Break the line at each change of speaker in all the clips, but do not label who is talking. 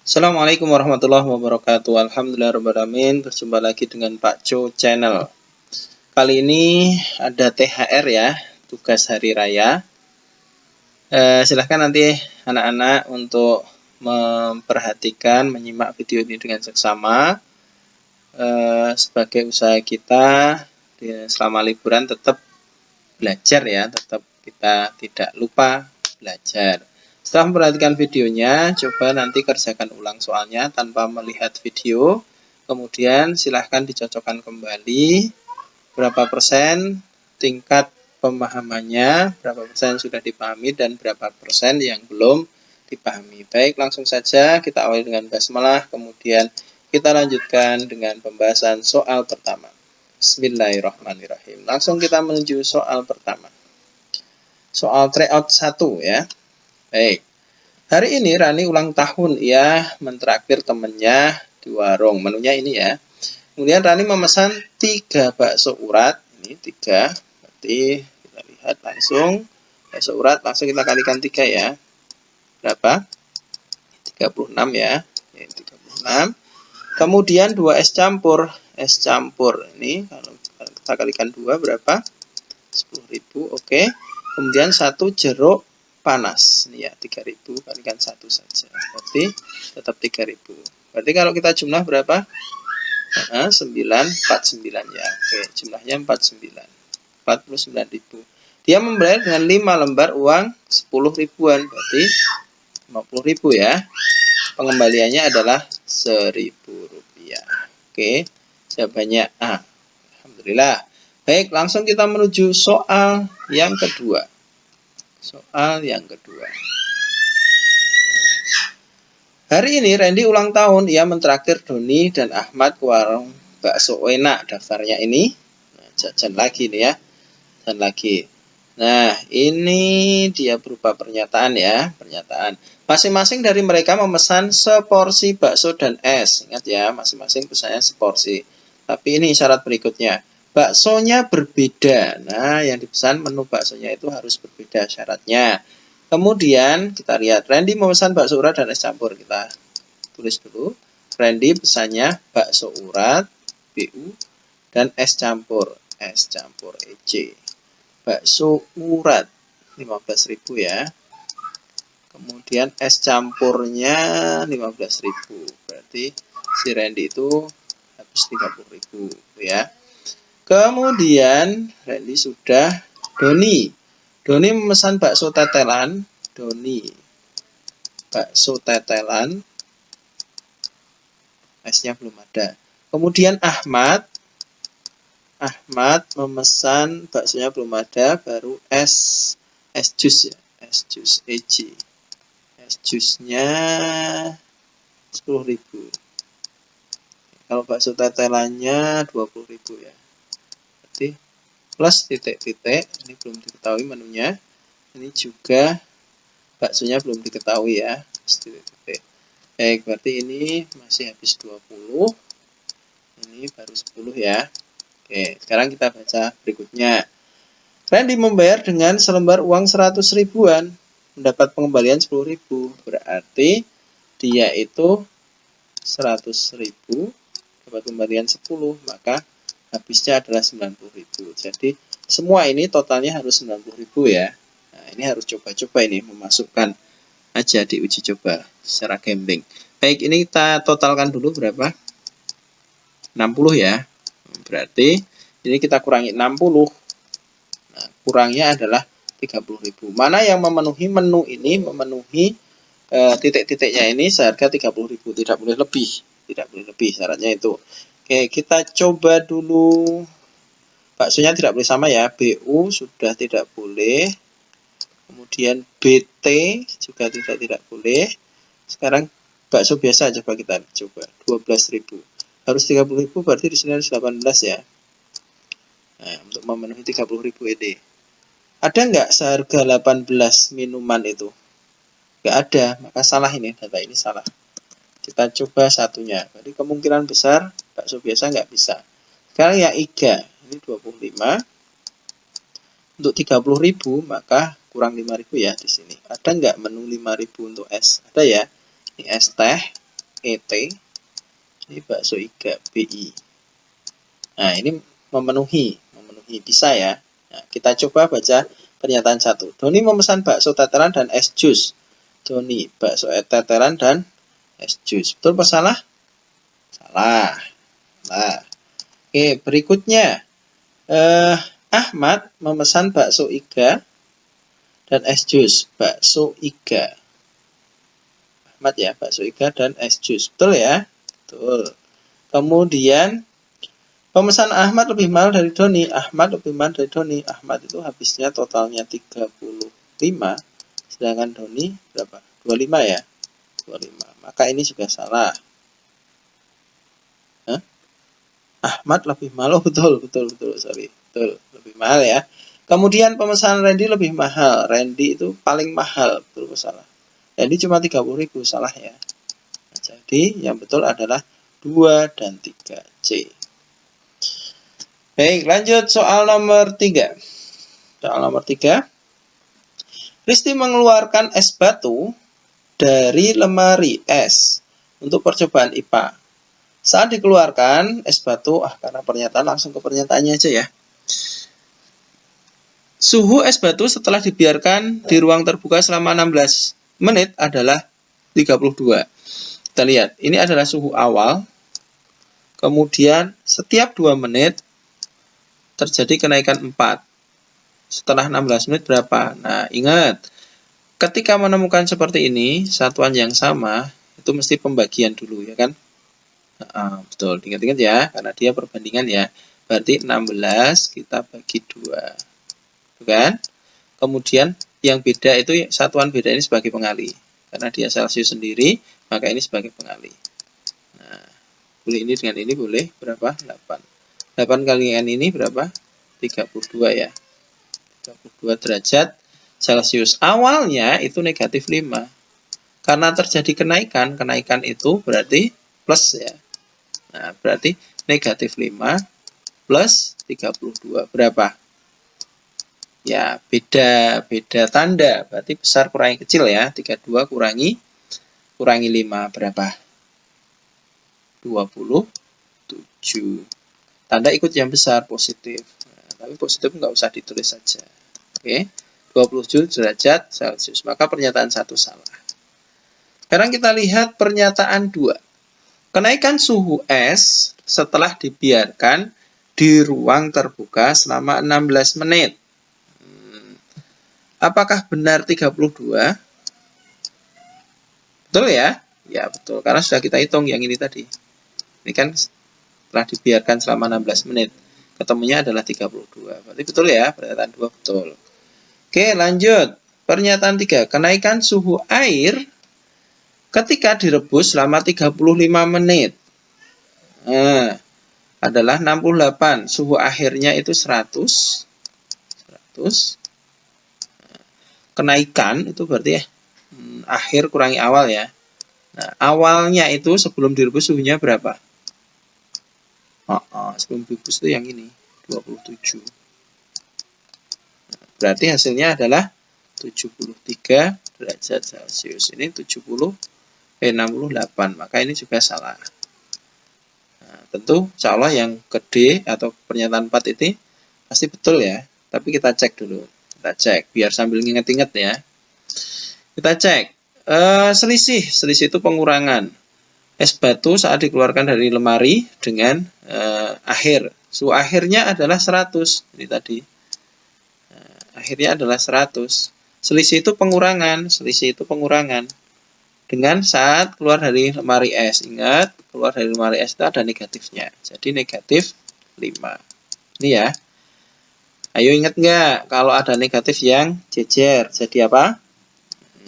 Assalamualaikum warahmatullahi wabarakatuh. Alhamdulillahirrahmanirrahim. Berjumpa lagi dengan Pak Jo Channel. Kali ini ada THR ya, tugas hari raya. Silahkan nanti anak-anak untuk memperhatikan, menyimak video ini dengan seksama. Sebagai usaha kita selama liburan tetap belajar ya, tetap kita tidak lupa belajar. Setelah memperhatikan videonya, coba nanti kerjakan ulang soalnya tanpa melihat video. Kemudian silahkan dicocokkan kembali berapa persen tingkat pemahamannya, berapa persen sudah dipahami, dan berapa persen yang belum dipahami. Baik, langsung saja kita awali dengan basmalah, kemudian kita lanjutkan dengan pembahasan soal pertama. Bismillahirrahmanirrahim. Langsung kita menuju soal pertama. Soal tryout 1 ya. Baik. Hari ini Rani ulang tahun. Ia mentraktir temannya di warung. Menunya ini ya. Kemudian Rani memesan 3 bakso urat. Ini 3. Berarti kita lihat langsung. Bakso urat langsung kita kalikan 3 ya. Berapa? 36 ya. 36. Kemudian 2 es campur. Es campur ini kalau kita kalikan 2 berapa? 10.000. Oke. Kemudian 1 jeruk panas. Ini ya 3.000 kalikan 1 saja. Berarti tetap 3.000. Berarti kalau kita jumlah berapa? 949 ya. Oke, jumlahnya 49.000. Dia membayar dengan 5 lembar uang 10 ribuan. Berarti 50.000 ya. Pengembaliannya adalah 1.000 rupiah. Oke, jawabannya A. Alhamdulillah. Baik, langsung kita menuju soal yang kedua. Soal yang kedua. Hari ini Randy ulang tahun. Ia mentraktir Doni dan Ahmad ke warung bakso enak. Daftarnya ini. Nah, jajan lagi nih ya. Dan lagi. Nah, ini dia berupa pernyataan ya. Pernyataan. Masing-masing dari mereka memesan seporsi bakso dan es. Ingat ya, masing-masing pesannya seporsi. Tapi ini syarat berikutnya. Baksonya berbeda. Nah, yang dipesan menu baksonya itu harus berbeda syaratnya. Kemudian kita lihat Randy memesan bakso urat dan es campur. Kita tulis dulu. Randy pesannya bakso urat BU dan es campur EC. Bakso urat 15.000 ya. Kemudian es campurnya 15.000. Berarti si Randy itu habis 30.000 ya. Kemudian Randy sudah Doni memesan bakso tetelan. Bakso tetelan. Esnya belum ada. Kemudian Ahmad memesan baksonya belum ada, baru es jus ya. Es jus EJ. Es jusnya 10.000. Kalau bakso tetelannya 20.000 ya. Berarti plus titik-titik, ini belum diketahui menunya. Ini juga baksonya belum diketahui ya. Titik-titik. Baik, berarti ini masih habis 20. Ini baru 10 ya. Oke, sekarang kita baca berikutnya. Randy membayar dengan selembar uang 100 ribuan. Mendapat pengembalian 10.000. Berarti dia itu 100.000 dapat pembalian 10, maka habisnya adalah 90.000. Jadi semua ini totalnya harus 90.000 ya. Nah, ini harus coba-coba ini memasukkan aja di uji coba secara gambling. Baik, ini kita totalkan dulu berapa? 60 ya. Berarti ini kita kurangi 60. Nah, kurangnya adalah 30.000. Mana yang memenuhi menu ini, memenuhi titik-titiknya ini seharga 30.000, tidak boleh lebih. Tidak boleh lebih, syaratnya itu. Oke, kita coba dulu. Baksonya tidak boleh sama ya. BU sudah tidak boleh. Kemudian BT juga tidak boleh. Sekarang bakso biasa coba kita coba. 12.000. Harus 30.000, berarti di sini harus 18 ya. Nah, untuk memenuhi 30.000 ini. Ada nggak seharga 18 minuman itu? Nggak ada, maka salah ini. Data ini salah. Kita coba satunya. Jadi kemungkinan besar bakso biasa nggak bisa. Sekarang yang IGA. Ini 25. Untuk 30.000 maka kurang 5.000 ya di sini. Ada nggak menu 5.000 untuk es? Ada ya. Ini es teh. ET, ini bakso iga BI. Nah, ini memenuhi bisa ya. Nah, kita coba baca pernyataan 1. Doni memesan bakso tetelan dan es jus. Doni, bakso tetelan dan es jus. Betul apa salah? Salah. Nah, oke, berikutnya. Ahmad memesan bakso iga dan es jus. Bakso iga. Ahmad ya, bakso iga dan es jus. Betul ya? Betul. Kemudian pemesan Ahmad lebih mahal dari Doni. Ahmad lebih mahal dari Doni. Ahmad itu habisnya totalnya 35. Sedangkan Doni berapa? 25 ya? 25. Maka ini juga salah. Hah? Ahmad lebih mahal. Oh, betul. Sorry. Betul. Lebih mahal ya. Kemudian pemesanan Randy lebih mahal. Randy itu paling mahal. Betul atau salah? Randy cuma 30.000. Salah ya. Nah, jadi yang betul adalah 2 dan 3C. Baik, lanjut soal nomor 3. Soal nomor 3. Risti mengeluarkan es batu dari lemari es untuk percobaan IPA. Saat dikeluarkan es batu, karena pernyataan langsung ke pernyataannya aja ya. Suhu es batu setelah dibiarkan di ruang terbuka selama 16 menit adalah 32. Kita lihat, ini adalah suhu awal. Kemudian setiap 2 menit terjadi kenaikan 4. Setelah 16 menit berapa? Nah, ingat, ketika menemukan seperti ini, satuan yang sama, itu mesti pembagian dulu, ya kan? Betul, ingat-ingat ya, karena dia perbandingan ya. Berarti 16 kita bagi 2. Kan? Kemudian yang beda itu, satuan beda ini sebagai pengali. Karena dia Celsius sendiri, maka ini sebagai pengali. Nah, boleh ini dengan ini boleh berapa? 8. 8 kali N ini berapa? 32 ya. 32 derajat Celcius. Awalnya itu negatif 5. Karena terjadi kenaikan itu berarti plus ya. Nah, berarti negatif 5 plus 32. Berapa? Ya, beda tanda. Berarti besar kurangi kecil ya. 32 kurangi 5. Berapa? 27. Tanda ikut yang besar, positif. Nah, tapi positif nggak usah ditulis saja. Oke, 27 derajat Celcius. Maka pernyataan 1 salah. Sekarang kita lihat pernyataan 2. Kenaikan suhu es setelah dibiarkan di ruang terbuka selama 16 menit. Apakah benar 32? Betul ya? Ya, betul. Karena sudah kita hitung yang ini tadi. Ini kan setelah dibiarkan selama 16 menit. Ketemunya adalah 32. Berarti betul ya? Pernyataan 2 betul. Oke, lanjut. Pernyataan 3. Kenaikan suhu air ketika direbus selama 35 menit. Nah, adalah 68. Suhu akhirnya itu 100. Kenaikan itu berarti akhir kurangi awal ya. Nah, awalnya itu sebelum direbus suhunya berapa? Sebelum direbus itu yang ini, 27. Berarti hasilnya adalah 73 derajat Celcius. Ini 68. Maka ini juga salah. Nah, tentu insya Allah yang ke D atau pernyataan 4 ini pasti betul ya. Tapi kita cek dulu. Kita cek biar sambil nginget-inget ya. Kita cek. Selisih itu pengurangan. Es batu saat dikeluarkan dari lemari dengan akhir. Suhu akhirnya adalah 100. Ini tadi. Akhirnya adalah 100. Selisih itu pengurangan. Dengan saat keluar dari lemari es. Ingat, keluar dari lemari es itu ada negatifnya. Jadi negatif 5. Ini ya. Ayo ingat nggak? Kalau ada negatif yang jejer. Jadi apa?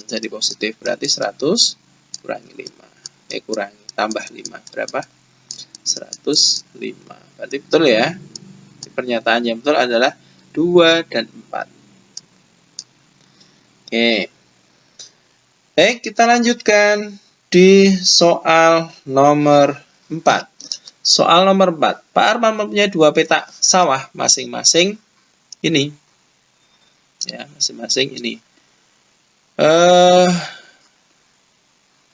Jadi positif. Berarti 100 kurangi 5. Kurangi. Tambah 5. Berapa? 105. Berarti betul ya. Pernyataan yang betul adalah 2 dan 4. Oke. Baik, kita lanjutkan di soal nomor 4. Soal nomor 4. Pak Arman mempunyai 2 petak sawah masing-masing ini. Ya, masing-masing ini.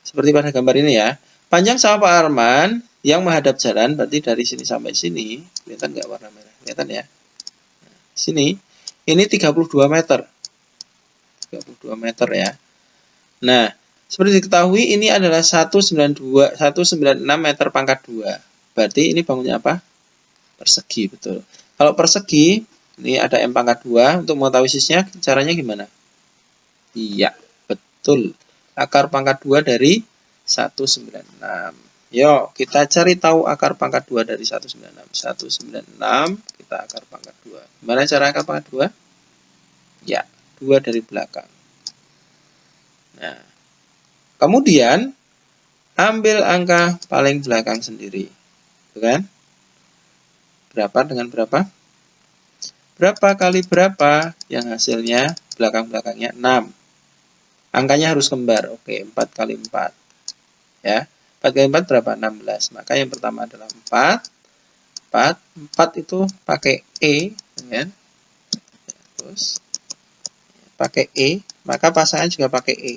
Seperti pada gambar ini ya. Panjang sama Pak Arman yang menghadap jalan, berarti dari sini sampai sini, kelihatan nggak warna merah? Kelihatan ya? Sini, ini 32 meter. 32 meter ya. Nah, seperti diketahui ini adalah 196 meter pangkat 2. Berarti ini bangunnya apa? Persegi, betul. Kalau persegi, ini ada M pangkat 2. Untuk mengetahui sisinya, caranya gimana? Iya, betul. Akar pangkat 2 dari 196. Yuk, kita cari tahu akar pangkat 2 dari 196. 196, kita akar pangkat 2. Gimana cara akar pangkat 2? Ya, 2 dari belakang. Nah, kemudian ambil angka paling belakang sendiri. Tuh kan? Berapa dengan berapa? Berapa kali berapa yang hasilnya belakang-belakangnya 6. Angkanya harus kembar. Oke, 4 kali 4. Ya, 4 kali 4 berapa? 16. Maka yang pertama adalah 4. 4 itu pakai E. Ya. Terus pakai E. Maka pasangan juga pakai E.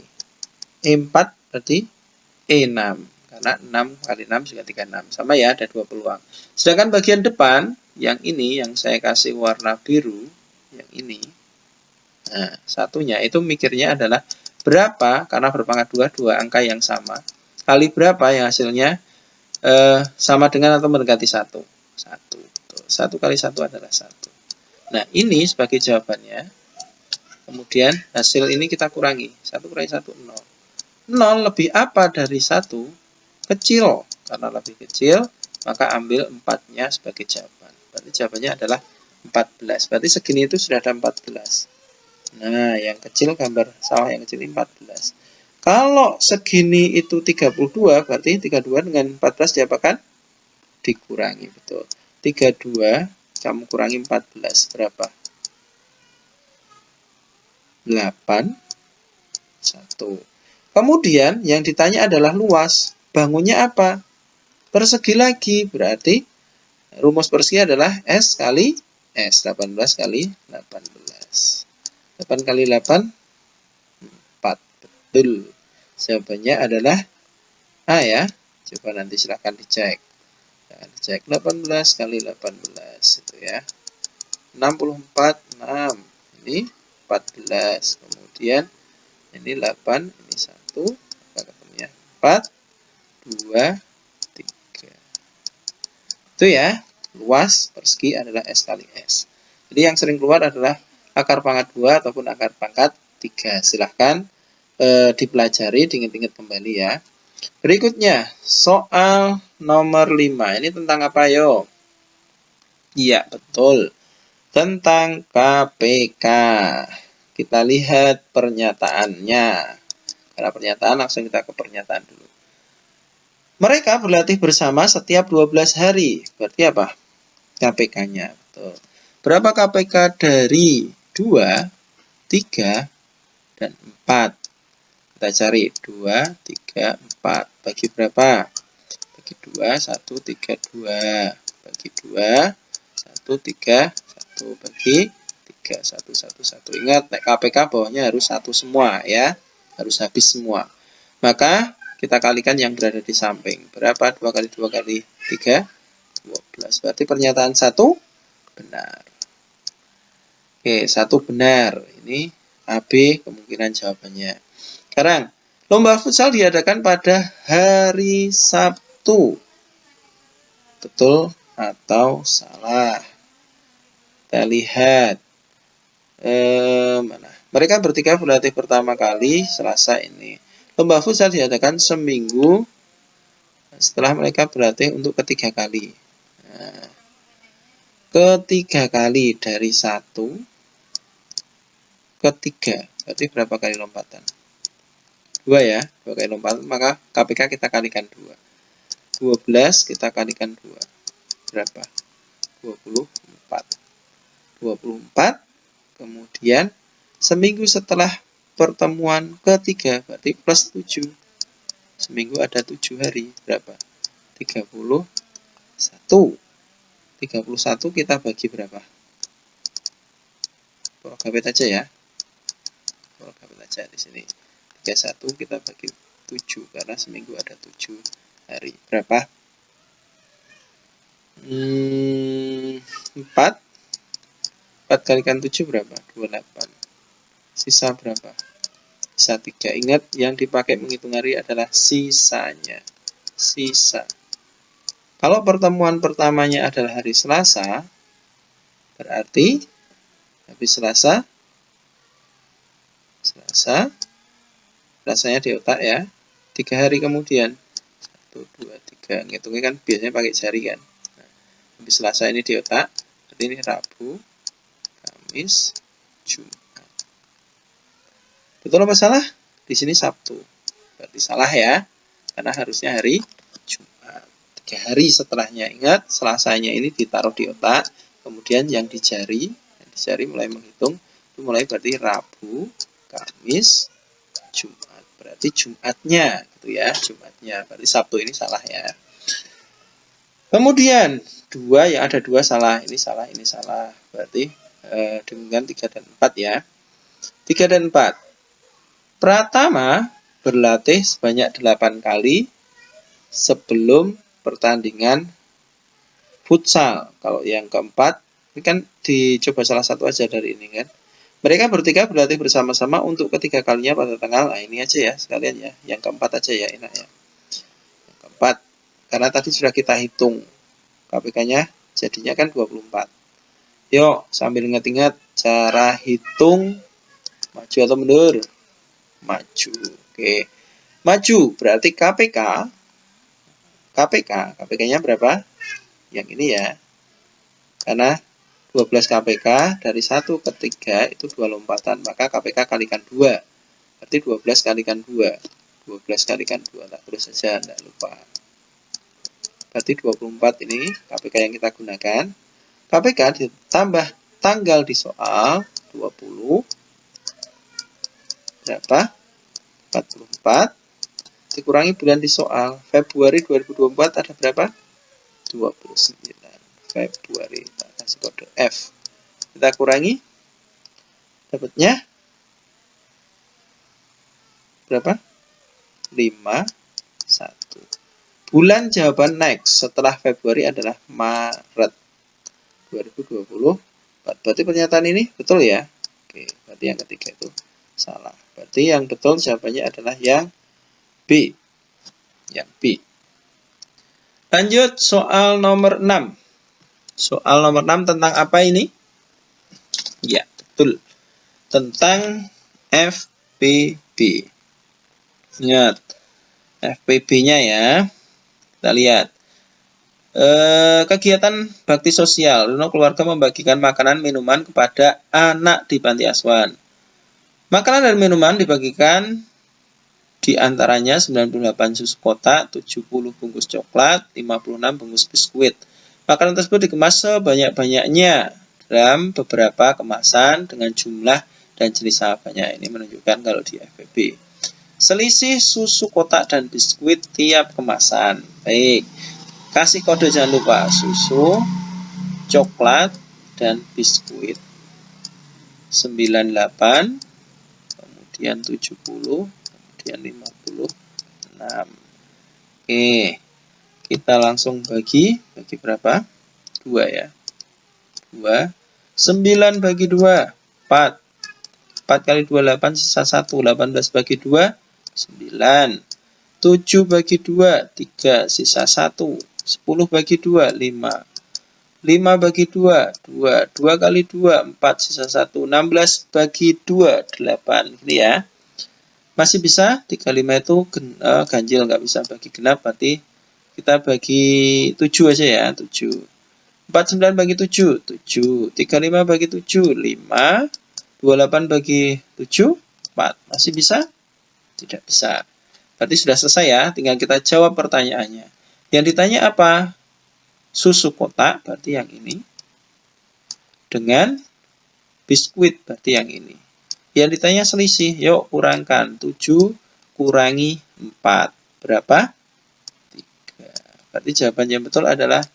E4 berarti E6. Karena 6 kali 6 juga 36. Sama ya, ada 2 peluang. Sedangkan bagian depan, yang ini, yang saya kasih warna biru, yang ini, nah, satunya itu mikirnya adalah berapa, karena berpangkat 2 angka yang sama, kali berapa yang hasilnya sama dengan atau mendekati 1. 1. 1 kali 1 adalah 1. Nah, ini sebagai jawabannya. Kemudian hasil ini kita kurangi. 1 kurangi 1, 0. 0 lebih apa dari 1? Kecil. Karena lebih kecil, maka ambil 4-nya sebagai jawaban. Berarti jawabannya adalah 14. Berarti segini itu sudah ada 14. Nah, yang kecil gambar sawah yang kecil 14. Kalau segini itu 32, berarti 32 dengan 14 diapakan? Dikurangi, betul. 32 kamu kurangi 14 berapa? 8, 1. Kemudian yang ditanya adalah luas. Bangunnya apa? Persegi lagi, berarti rumus persegi adalah S kali S. 18 kali 18. 8 kali 8, 4. Betul. Jawabannya adalah A ya. Coba nanti silahkan dicek. Dicek 18 kali 18 itu ya. 64, 6. Ini 14. Kemudian ini 8, ini 1. Maka ketemunya 4, 2, 3. Itu ya. Luas persegi adalah S kali S. Jadi yang sering keluar adalah akar pangkat 2 ataupun akar pangkat 3. Silahkan dipelajari, diingat-ingat kembali ya. Berikutnya, soal nomor 5. Ini tentang apa yo? Iya, betul. Tentang KPK. Kita lihat pernyataannya. Karena pernyataan, langsung kita ke pernyataan dulu. Mereka berlatih bersama setiap 12 hari. Berarti apa? KPK-nya. Betul. Berapa KPK dari 2, 3, dan 4? Kita cari 2, 3, 4. Bagi berapa? Bagi 2, 1, 3, 2. Bagi 2, 1, 3, 1. Bagi 3, 1, 1, 1. Ingat, KPK bawahnya harus 1 semua ya. Harus habis semua. Maka kita kalikan yang berada di samping. Berapa? 2 kali 2 kali 3? 12. Berarti pernyataan 1 benar. Oke, 1 benar. Ini AB kemungkinan jawabannya. Sekarang, lomba futsal diadakan pada hari Sabtu. Betul atau salah? Kita lihat. Mana? Mereka bertiga berlatih pertama kali Selasa ini. Lomba futsal diadakan seminggu setelah mereka berlatih untuk ketiga kali. Nah, ketiga kali dari 1 ke 3. Berarti berapa kali lompatan? 2 ya, 2 kali lompatan, maka KPK kita kalikan 2. 12 kita kalikan 2. Berapa? 24. 24. Kemudian seminggu setelah pertemuan ketiga, berarti plus 7. Seminggu ada 7 hari. Berapa? 31. 31 kita bagi berapa? Gabet aja ya. Gabet aja di sini. 31 kita bagi 7 karena seminggu ada 7 hari. Berapa? 4. 4 kalikan 7 berapa? 28. Sisa berapa? Sisa 3. Ingat, yang dipakai menghitung hari adalah sisanya. Sisa. Kalau pertemuan pertamanya adalah hari Selasa, berarti habis Selasa, Selasanya di otak ya. 3 hari kemudian. 1, 2, 3. Ngitungnya kan biasanya pakai jari kan. Nah, habis Selasa ini di otak. Berarti ini Rabu, Kamis, Jumat. Betul apa salah? Di sini Sabtu. Berarti salah ya. Karena harusnya hari Jumat. 3 hari setelahnya. Ingat, Selasanya ini ditaruh di otak. Kemudian yang di jari mulai menghitung. Itu mulai berarti Rabu, Kamis, Jumat. Berarti Jumatnya gitu ya. Jumatnya. Berarti Sabtu ini salah ya. Kemudian 2 yang ada 2 salah. Ini salah, ini salah. Berarti dengan 3 dan 4 ya. 3 dan 4. Pratama berlatih sebanyak 8 kali sebelum pertandingan futsal. Kalau yang keempat, ini kan dicoba salah satu aja dari ini kan. Mereka bertiga berlatih bersama-sama untuk ketiga kalinya pada tanggal, nah ini aja ya sekalian ya. Yang keempat aja ya, enak ya. Yang keempat, karena tadi sudah kita hitung KPK-nya, jadinya kan 24. Yuk, sambil ingat-ingat cara hitung maju atau mundur. Maju. Oke. Maju berarti KPK-nya berapa? Yang ini ya. Karena 12 KPK dari 1 ke 3 itu 2 lompatan, maka KPK kalikan 2. Berarti 12 kalikan 2. 12 kalikan 2. Tak terus saja, enggak lupa. Berarti 24 ini KPK yang kita gunakan. KPK ditambah tanggal di soal 20 berapa? 44 dikurangi bulan di soal. Februari 2024 ada berapa? 29. Februari. Kita kasih kode F. Kita kurangi. Dapatnya berapa? 51. Bulan jawaban next setelah Februari adalah Maret 2024. Berarti pernyataan ini betul ya? Oke, berarti yang ketiga itu salah. Berarti yang betul jawabannya adalah yang B. Yang B. Lanjut soal nomor 6. Soal nomor 6 tentang apa ini? Ya, betul. Tentang FPB. Ingat, FPB-nya ya. Kita lihat. Kegiatan bakti sosial. Keluarga membagikan makanan minuman kepada anak di panti asuhan. Makanan dan minuman dibagikan di antaranya 98 susu kotak, 70 bungkus coklat, 56 bungkus biskuit. Makanan tersebut dikemas sebanyak-banyaknya dalam beberapa kemasan dengan jumlah dan jenis banyak. Ini menunjukkan kalau di FPB. Selisih susu kotak dan biskuit tiap kemasan. Baik. Kasih kode jangan lupa. Susu, coklat, dan biskuit. 98, kemudian 70, kemudian 56. Oke. Kita langsung bagi berapa? 2 ya. 2. 9 bagi 2, 4. 4 kali 2, 8, sisa 1. 18 bagi 2, 9. 7 bagi 2, 3, sisa 1. 10 bagi 2, 5. 5 bagi 2, 2. 2 kali 2, 4, sisa 1. 16 bagi 2, 8. Ini ya. Masih bisa, 35 itu ganjil, nggak bisa bagi genap, berarti kita bagi 7 aja ya, 7. 49 bagi 7, 7. 35 bagi 7, 5. 28 bagi 7, 4. Masih bisa? Tidak bisa. Berarti sudah selesai ya, tinggal kita jawab pertanyaannya. Yang ditanya apa? Susu kotak, berarti yang ini. Dengan biskuit, berarti yang ini. Yang ditanya selisih, yuk kurangkan. 7 kurangi 4. Berapa? 3. Berarti jawaban yang betul adalah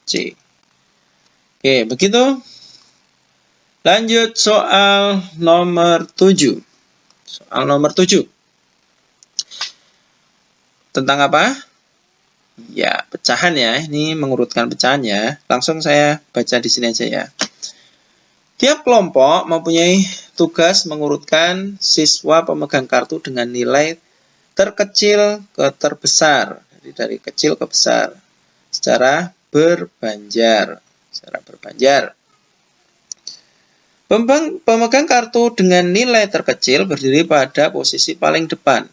C. Oke, begitu. Lanjut soal nomor 7. Soal nomor 7. Tentang apa? Ya, pecahan ya. Ini mengurutkan pecahan ya. Langsung saya baca di sini aja ya. Tiap kelompok mempunyai tugas mengurutkan siswa pemegang kartu dengan nilai terkecil ke terbesar. Jadi dari kecil ke besar. Secara berbanjar. Pemegang kartu dengan nilai terkecil berdiri pada posisi paling depan.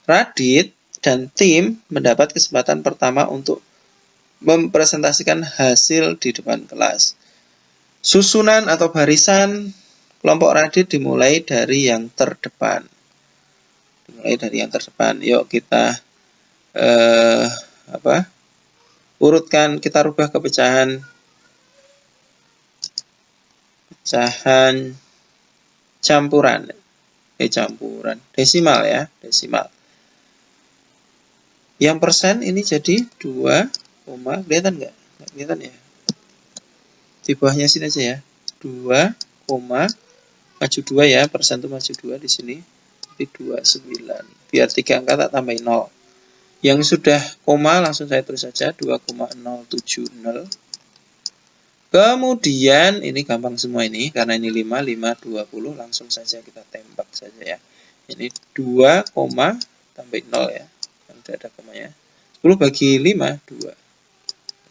Radit dan tim mendapat kesempatan pertama untuk mempresentasikan hasil di depan kelas. Susunan atau barisan kelompok Radit dimulai dari yang terdepan. Yuk kita urutkan, kita rubah ke pecahan campuran. Desimal ya, desimal. Yang persen ini jadi 2, kelihatan nggak? Nggak kelihatan ya. Di bawahnya sini aja ya. 2, maju 2 ya, persen itu maju 2 di sini. Jadi 29. Biar 3 angka tak tambahin 0. Yang sudah koma langsung saya tulis saja 2,070. Kemudian ini gampang semua ini karena ini 5, 20 langsung saja kita tembak saja ya. Ini 2, tambahin 0 ya. Kan tidak ada komanya. 10 bagi 5 2.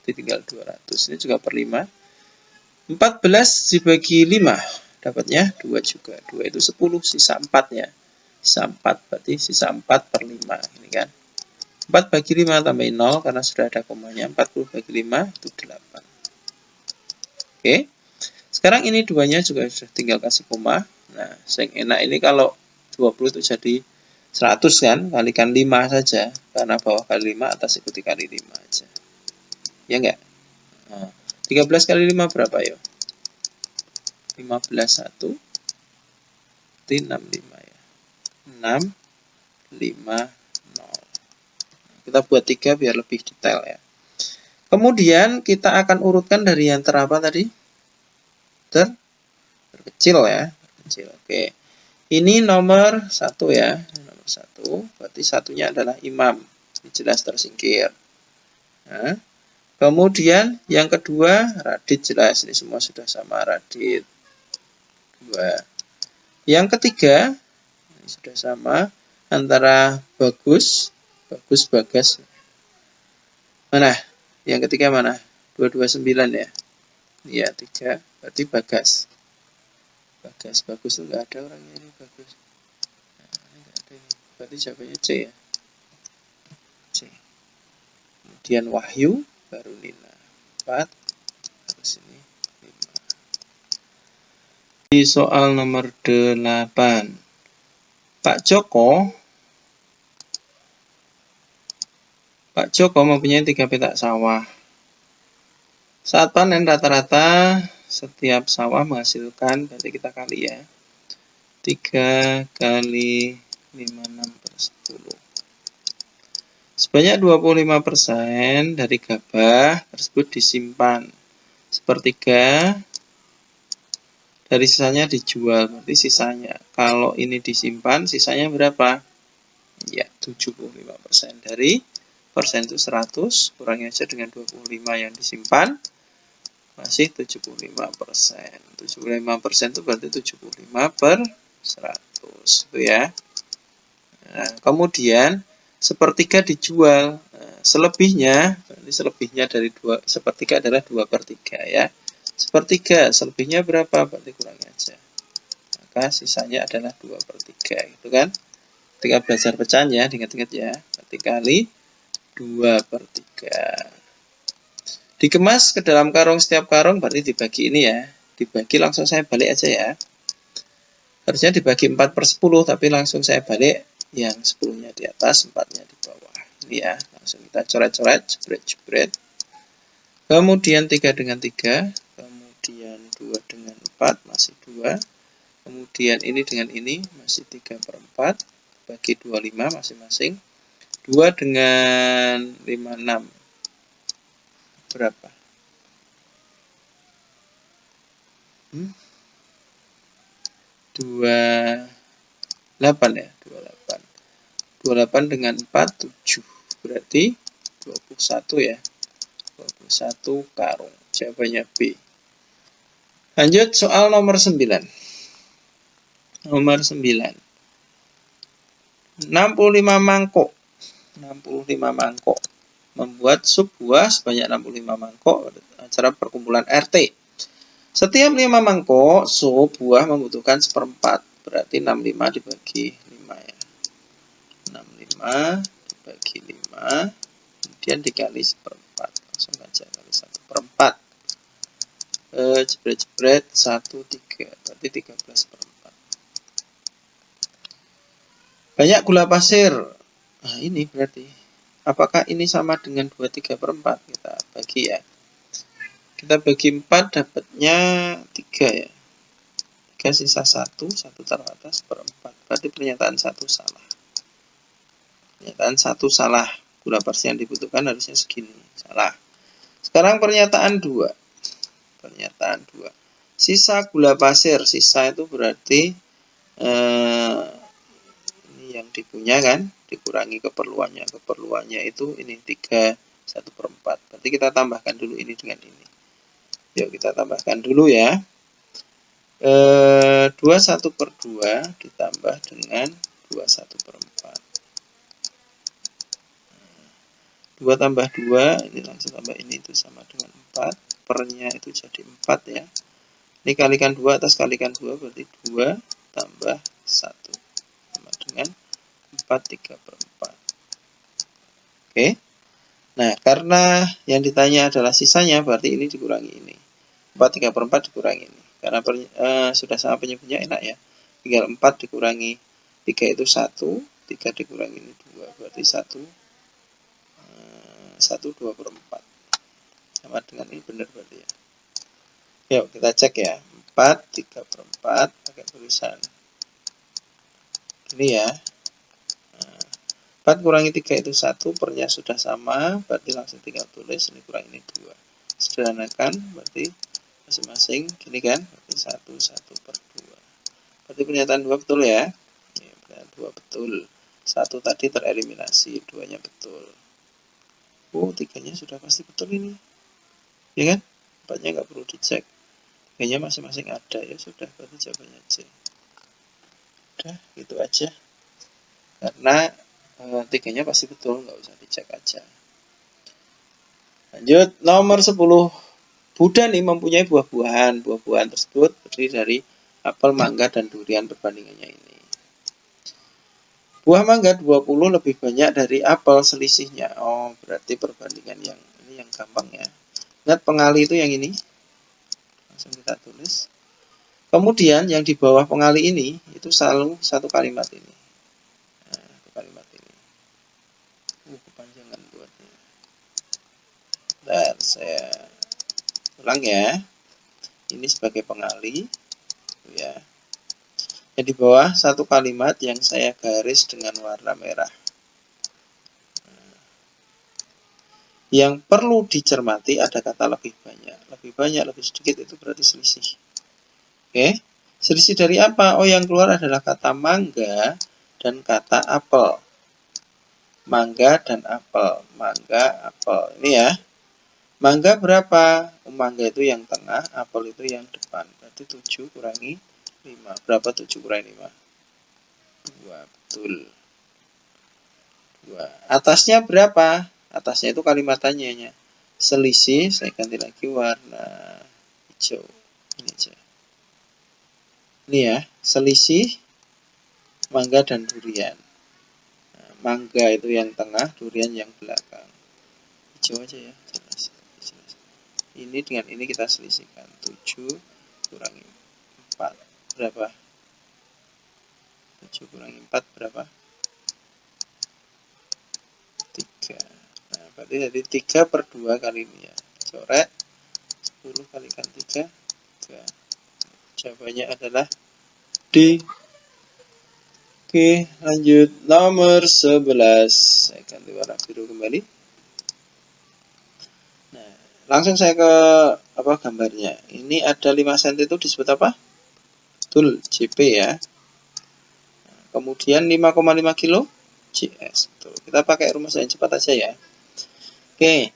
Jadi tinggal 200. Ini juga per 5. 14 dibagi 5 dapatnya 2 juga. 2 itu 10, sisa 4 ya. Sisa 4 berarti sisa 4 per 5 ini kan. 4 bagi 5 tambahin 0 karena sudah ada komanya. 40 bagi 5 itu 8. Oke. Sekarang ini duanya juga sudah tinggal kasih koma. Nah, yang enak ini kalau 20 itu jadi 100 kan, kalikan 5 saja. Karena bawah kali 5, atas ikuti kali 5 aja. Ya enggak? Nah, 13 kali 5 berapa yuk? 15 1. Berarti 65 ya. 6, 5, 0. Kita buat 3 biar lebih detail ya. Kemudian kita akan urutkan dari yang terapa tadi? Terkecil ya. Terkecil. Oke. Ini nomor 1 ya. Nomor 1. Berarti satunya adalah imam. Ini jelas tersingkir. Nah, kemudian yang kedua Radit jelas. Ini semua sudah sama Radit. 2. Yang ketiga ini sudah sama antara Bagus, Bagas. Mana? Yang ketiga mana? 229 ya. Iya, 3. Berarti Bagus itu enggak ada orangnya ini Bagus. Nah, ini enggak ada ini. Berarti jawabannya C ya. C. Kemudian Wahyu baru Nina. 4. Terus ini 5. Di soal nomor 8. Pak Joko mempunyai 3 petak sawah. Saat panen rata-rata setiap sawah menghasilkan, berarti kita kali ya, 3 kali 56 per 10. Sebanyak 25% dari gabah tersebut disimpan. Sepertiga dari sisanya dijual, berarti sisanya. Kalau ini disimpan, sisanya berapa? Ya, 75%. Dari persen itu 100, kurangi aja dengan 25 yang disimpan, masih 75%. 75% itu berarti 75 per 100. Itu ya. Nah, kemudian sepertiga dijual. Nah, selebihnya dari sepertiga adalah 2/3 ya. Sepertiga, selebihnya berapa? Berarti kurangi aja. Maka sisanya adalah 2/3 gitu kan. Ketika belajar pecahan ya, diingat-ingat ya. Berarti kali 2/3. Dikemas ke dalam karung, setiap karung berarti dibagi ini ya. Dibagi langsung saya balik aja ya. Harusnya dibagi 4/10, tapi langsung saya balik yang 10-nya di atas, 4-nya di bawah. Ini ya, langsung kita coret-coret, jebret-jebret. Kemudian 3 dengan 3, kemudian 2 dengan 4, masih 2. Kemudian ini dengan ini, masih 3/4, bagi 25 masing-masing. 2 dengan 56. Berapa? 28 ya, 28 dengan 4, 7. Berarti 21 ya. 21 karung. Jawabannya B. Lanjut soal nomor 9. Nomor 9. 65 mangkok. 65 mangkok. Membuat sup buah sebanyak 65 mangkok acara perkumpulan RT. Setiap 5 mangkok sup buah membutuhkan 1/4. Berarti 65 dibagi 5 ya. 65 dibagi 5. Kemudian dikali 1/4. Langsung aja kali 1/4. Jebret-jebret 1, 3. Berarti 13/4. Banyak gula pasir. Nah ini berarti. Apakah ini sama dengan 23/4? Kita bagi ya. Kita bagi 4 dapatnya 3 ya. 3 sisa 1 taruh atas 1/4. Berarti pernyataan 1 salah. Pernyataan 1 salah. Gula pasir yang dibutuhkan harusnya segini. Salah. Sekarang pernyataan 2. Pernyataan 2. Sisa gula pasir. Sisa itu berarti ini yang dipunya kan. Dikurangi keperluannya. Keperluannya itu ini 3 1/4. Berarti kita tambahkan dulu ini dengan ini. Yuk kita tambahkan dulu ya. 21/2 ditambah dengan 21/4. 2 tambah 2, ini langsung tambah ini itu sama dengan 4. Pernya itu jadi 4 ya. Ini kalikan 2 atas kalikan 2 berarti 2 tambah 1 sama dengan 4 3/4. Oke. Nah, karena yang ditanya adalah sisanya, berarti ini dikurangi ini. 4 3/4 dikurangi ini. Karena sudah sama penyebutnya enak ya. Tinggal 4 dikurangi 3 itu 1, 3 dikurangi ini 2. Berarti 1 2/4. Sama dengan ini benar berarti ya. Yuk kita cek ya. 4 3/4 pakai tulisan. Ini ya. 4 kurangi 3 itu 1, pernya sudah sama, berarti langsung tinggal tulis, ini kurang ini 2. Sederhanakan, berarti masing-masing, gini kan, berarti 1/2. Berarti pernyataan 2 betul ya. Pernyataan 2 betul. 1 tadi tereliminasi, 2-nya betul. 3-nya sudah pasti betul ini. Ya kan? 4-nya nggak perlu dicek. 3-nya masing-masing ada, ya sudah, berarti jawabannya C. Udah, gitu aja. Karena 3-nya pasti betul, nggak usah dicek aja. Lanjut, nomor 10. Budani mempunyai buah-buahan. Buah-buahan tersebut terdiri dari apel, mangga, dan durian. Perbandingannya ini. Buah mangga 20 lebih banyak dari apel, selisihnya. Oh, berarti perbandingan yang ini yang gampang ya. Ingat pengali itu yang ini. Langsung kita tulis. Kemudian yang di bawah pengali ini, itu selalu satu kalimat ini. Kalimat ini. Kepanjangan buatnya. Bentar, saya ulang ya. Ini sebagai pengali, ya. Yang di bawah satu kalimat yang saya garis dengan warna merah. Yang perlu dicermati ada kata lebih banyak. Lebih banyak, lebih sedikit itu berarti selisih. Oke. Selisih dari apa? Oh, yang keluar adalah kata mangga dan kata apel. Mangga dan apel. Mangga, apel. Ini ya. Mangga berapa? Mangga itu yang tengah, apel itu yang depan. Berarti 7 kurangi 5. Berapa 7 kurangi 5? 2. Betul. 2. Atasnya berapa? Atasnya itu kalimat tanyanya. Selisih, saya ganti lagi warna hijau. Ini aja. Ini ya, selisih mangga dan durian. Nah, mangga itu yang tengah, durian yang belakang. Hijau aja ya, jelas. Ini dengan ini kita selisihkan. 7 kurangi 4. Berapa? 7 kurangi 4 berapa? 3. Nah, berarti jadi 3/2 kali ini ya. Coret. 10 kalikan 3. 3. Jawabannya adalah D. Oke, lanjut. Nomor 11. Saya ganti warna biru kembali. Nah, langsung saya ke gambarnya. Ini ada 5 cm itu disebut apa? Betul, JP ya. Nah, kemudian 5,5 kilo GS. Betul. Kita pakai rumus yang cepat aja ya. Oke.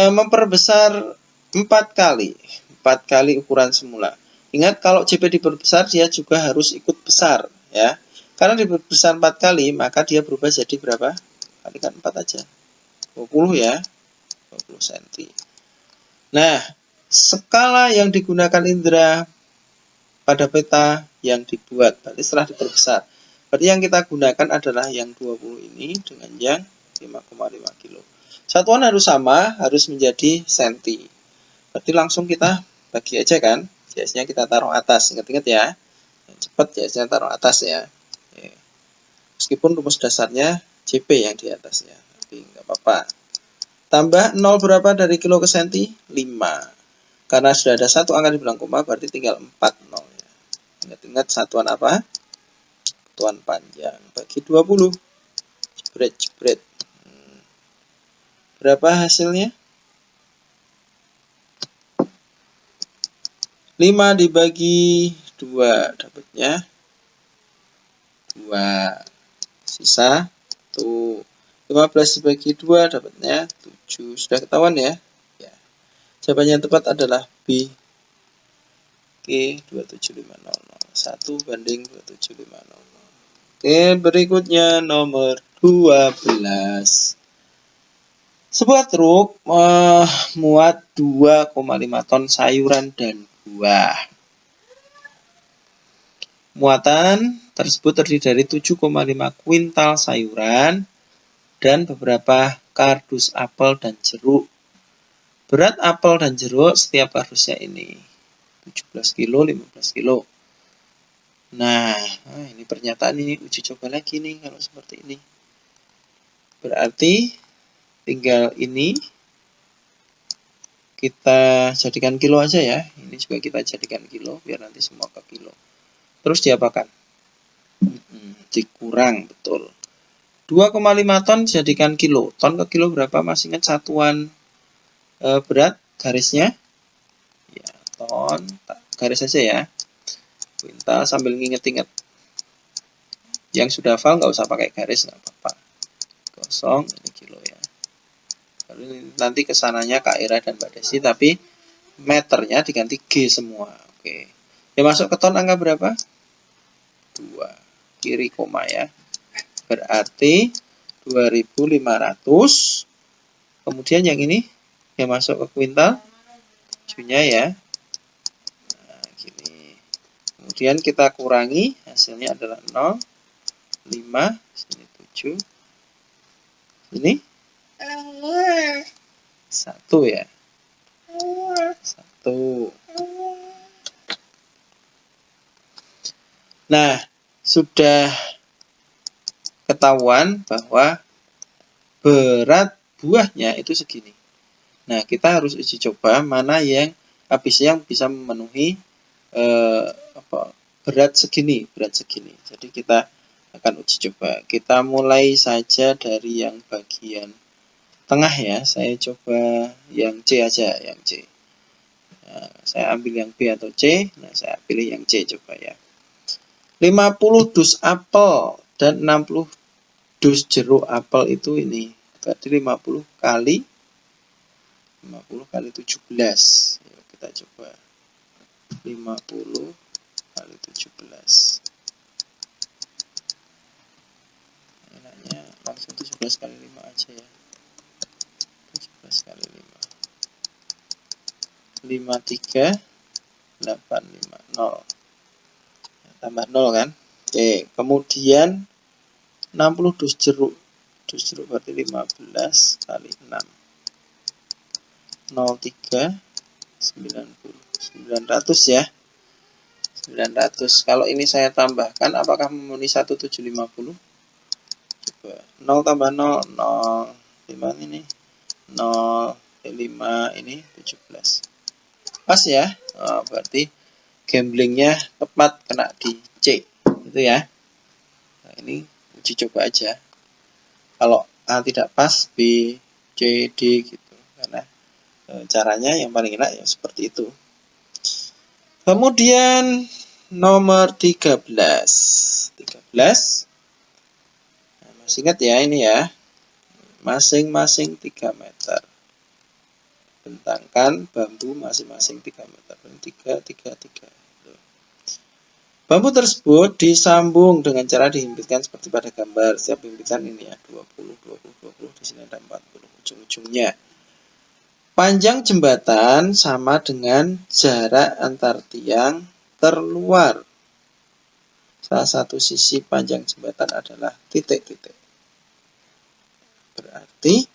Memperbesar 4 kali. 4 kali ukuran semula. Ingat kalau JP diperbesar dia juga harus ikut besar ya. Karena diperbesar 4 kali maka dia berubah jadi berapa? Kalikan 4 aja. 20 ya. 20 cm. Nah, skala yang digunakan Indra pada peta yang dibuat berarti setelah diperbesar. Berarti yang kita gunakan adalah yang 20 ini dengan yang 5,5 kilo. Satuan harus sama, harus menjadi senti. Berarti langsung kita bagi aja kan. JS-nya kita taruh atas. Ingat-ingat ya. Cepat JS-nya taruh atas ya. Oke. Meskipun rumus dasarnya JP yang di atasnya. Tapi nggak apa-apa. Tambah 0 berapa dari kilo ke senti? 5. Karena sudah ada satu angka di belakang koma, berarti tinggal 4 0 ya. Ingat-ingat satuan apa? Satuan panjang. Bagi 20. Jebret. Berapa hasilnya? 5 dibagi 2 dapatnya 2. Sisa 1. 15 dibagi 2 dapatnya 7. Sudah ketahuan ya? Ya. Jawaban yang tepat adalah B. Oke, 27500. 1 banding 27500. Oke, berikutnya nomor 12. Sebuah truk muat 2,5 ton sayuran dan buah. Muatan tersebut terdiri dari 7,5 kuintal sayuran dan beberapa kardus apel dan jeruk. Berat apel dan jeruk setiap kardusnya ini 17 kilo, 15 kilo. Nah, ini pernyataan ini uji coba lagi nih kalau seperti ini. Berarti tinggal ini kita jadikan kilo aja ya. Ini juga kita jadikan kilo biar nanti semua ke kilo. Terus diapakan? Dikurang, betul. 2,5 ton jadikan kilo. Ton ke kilo berapa? Masih ingat satuan berat garisnya? Ya, ton. Garis aja ya. Kuintal sambil nginget-inget. Yang sudah hafal nggak usah pakai garis, nggak apa-apa. Kosong, ini kilo ya. Lalu nanti kesananya Kak Ira dan Mbak Desi, tapi meternya diganti G semua. Oke. Yang masuk ke ton angka berapa? 2. Kiri koma ya. Berarti 2500. Kemudian yang ini yang masuk ke kuintal 7-nya ya. Nah, gini. Kemudian kita kurangi, hasilnya adalah 0, 5, sini 7. Ini 1 ya. 1. Nah, sudah ketahuan bahwa berat buahnya itu segini. Nah, kita harus uji coba mana yang habisnya yang bisa memenuhi berat segini. Jadi kita akan uji coba. Kita mulai saja dari yang bagian tengah ya. Saya coba yang C aja, yang C. Nah, saya ambil yang B atau C. Nah, saya pilih yang C coba ya. 50 dus apel dan 60 dus jeruk apel itu ini. Berarti 50 kali 17. Yuk kita coba. 50 kali 17. Enaknya langsung 17 kali 5 aja ya. 17 kali 5. 53 850. Tambah 0 kan. Oke, kemudian 60 dus jeruk. Dus jeruk berarti 15 kali 6. 03 90 900 ya. 900. Kalau ini saya tambahkan apakah memenuhi 1750? Coba 0 tambah 0 0. 5 ini 0 5 ini 17. Pas ya. Oh, berarti gamblingnya tepat kena di C. Itu ya. Nah, ini uji coba aja. Kalau A tidak pas, B, C, D gitu. Karena caranya yang paling enak ya seperti itu. Kemudian nomor 13. 13. Nah, masih ingat ya ini ya. masing-masing 3 meter. Bentangkan bambu masing-masing 3 meter. 3, 3, 3. Bambu tersebut disambung dengan cara dihimpitkan seperti pada gambar. Setiap himpitan ini ya 20, 20, 20. Di sini ada 40 ujung-ujungnya. Panjang jembatan sama dengan jarak antar tiang terluar. Salah satu sisi panjang jembatan adalah titik-titik. Berarti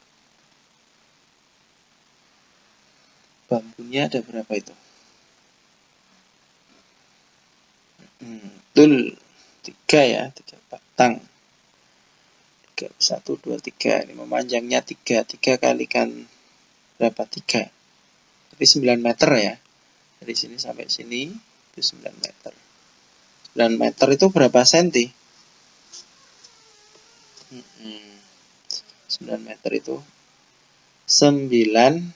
bambunya ada berapa itu? Betul, 3 ya, 3 batang. 3, 1, 2, 3. Ini memanjangnya 3. 3 kalikan berapa? 3. Jadi 9 meter ya. Dari sini sampai sini itu 9 meter. 9 meter itu berapa senti? 9 meter itu 900.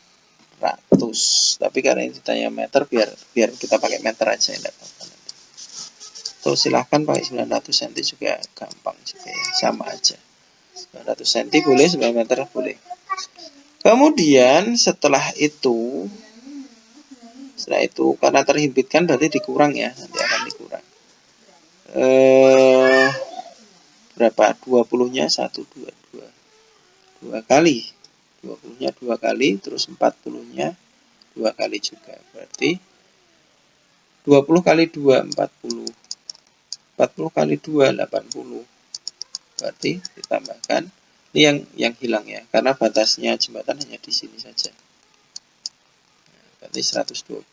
Tapi karena ini ditanya meter, biar kita pakai meter aja, enggak apa-apa nanti. Atau silahkan pakai 900 cm juga gampang juga ya, sama aja. 900 cm boleh, 9 meter boleh. Kemudian setelah itu karena terhimpitkan berarti dikurang ya, nanti akan dikurang. Berapa? 20-nya 1, 2, 2 kali. 20-nya 2 kali, terus 40-nya 2 kali juga. Berarti 20 kali 2, 40. 40 kali 2, 80. Berarti ditambahkan. Ini yang hilang ya, karena batasnya jembatan hanya di sini saja. Berarti 120.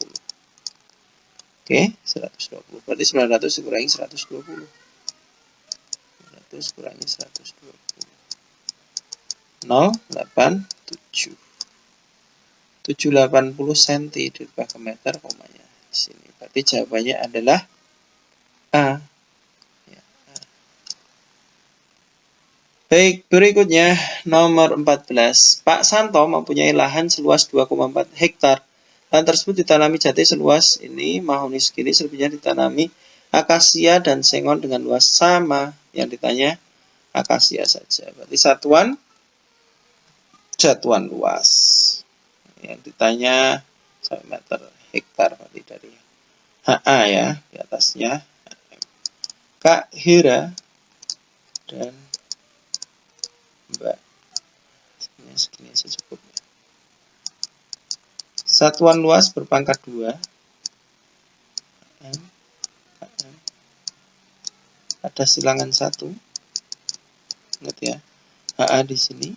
Oke, 120. Berarti 900 dikurangi 120. 900 kurangi 120. 0,87. 780 cm dirubah ke meter, komanya di sini. Berarti jawabannya adalah A. Ya, A. Baik, berikutnya nomor 14. Pak Santo mempunyai lahan seluas 2,4 hektar. Lahan tersebut ditanami jati seluas ini, mahoni segini, selebihnya ditanami akasia dan sengon dengan luas sama. Yang ditanya akasia saja. Berarti satuan luas. Yang ditanya sampai meter hektar, berarti dari HA ya, di atasnya Kak Hira dan Mbak. Segini secukupnya. Satuan luas berpangkat 2. Ada silangan 1. Ingat ya. HA di sini.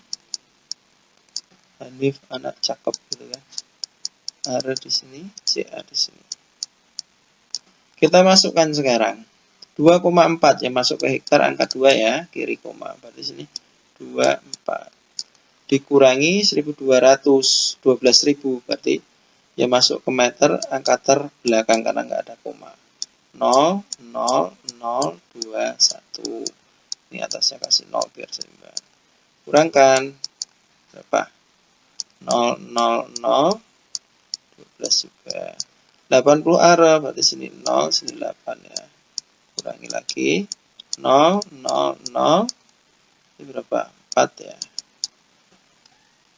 Hanif anak cakep gitu kan. R di sini, CA di sini. Kita masukkan sekarang. 2,4 yang masuk ke hektar angka 2 ya, kiri koma. Berarti sini 24. Dikurangi 1200, 12.000 berarti yang masuk ke meter angka terbelakang karena nggak ada koma. 0, 0, 0, 2, 1. Ini atasnya kasih 0 biar seimbang. Kurangkan berapa? 0, 0, 0, 12 juga. 80 arah, berarti sini 0, sini 8 ya. Kurangi lagi. 0, 0, 0. Ini berapa? 4 ya.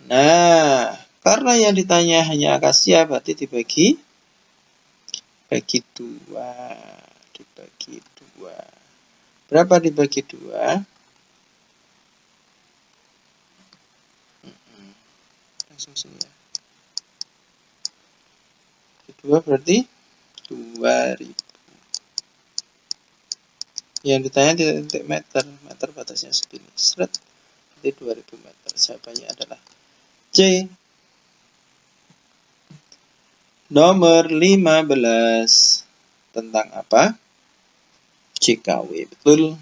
Nah, karena yang ditanya hanya akasia, berarti dibagi 2. Dibagi 2. Berapa dibagi 2? Langsung sini ya. 2 berarti 2000. Yang ditanya titik meter. Meter batasnya segini. Seret. Berarti 2000 meter. Jawabannya adalah C. Nomor 15. Tentang apa? JKW. Betul.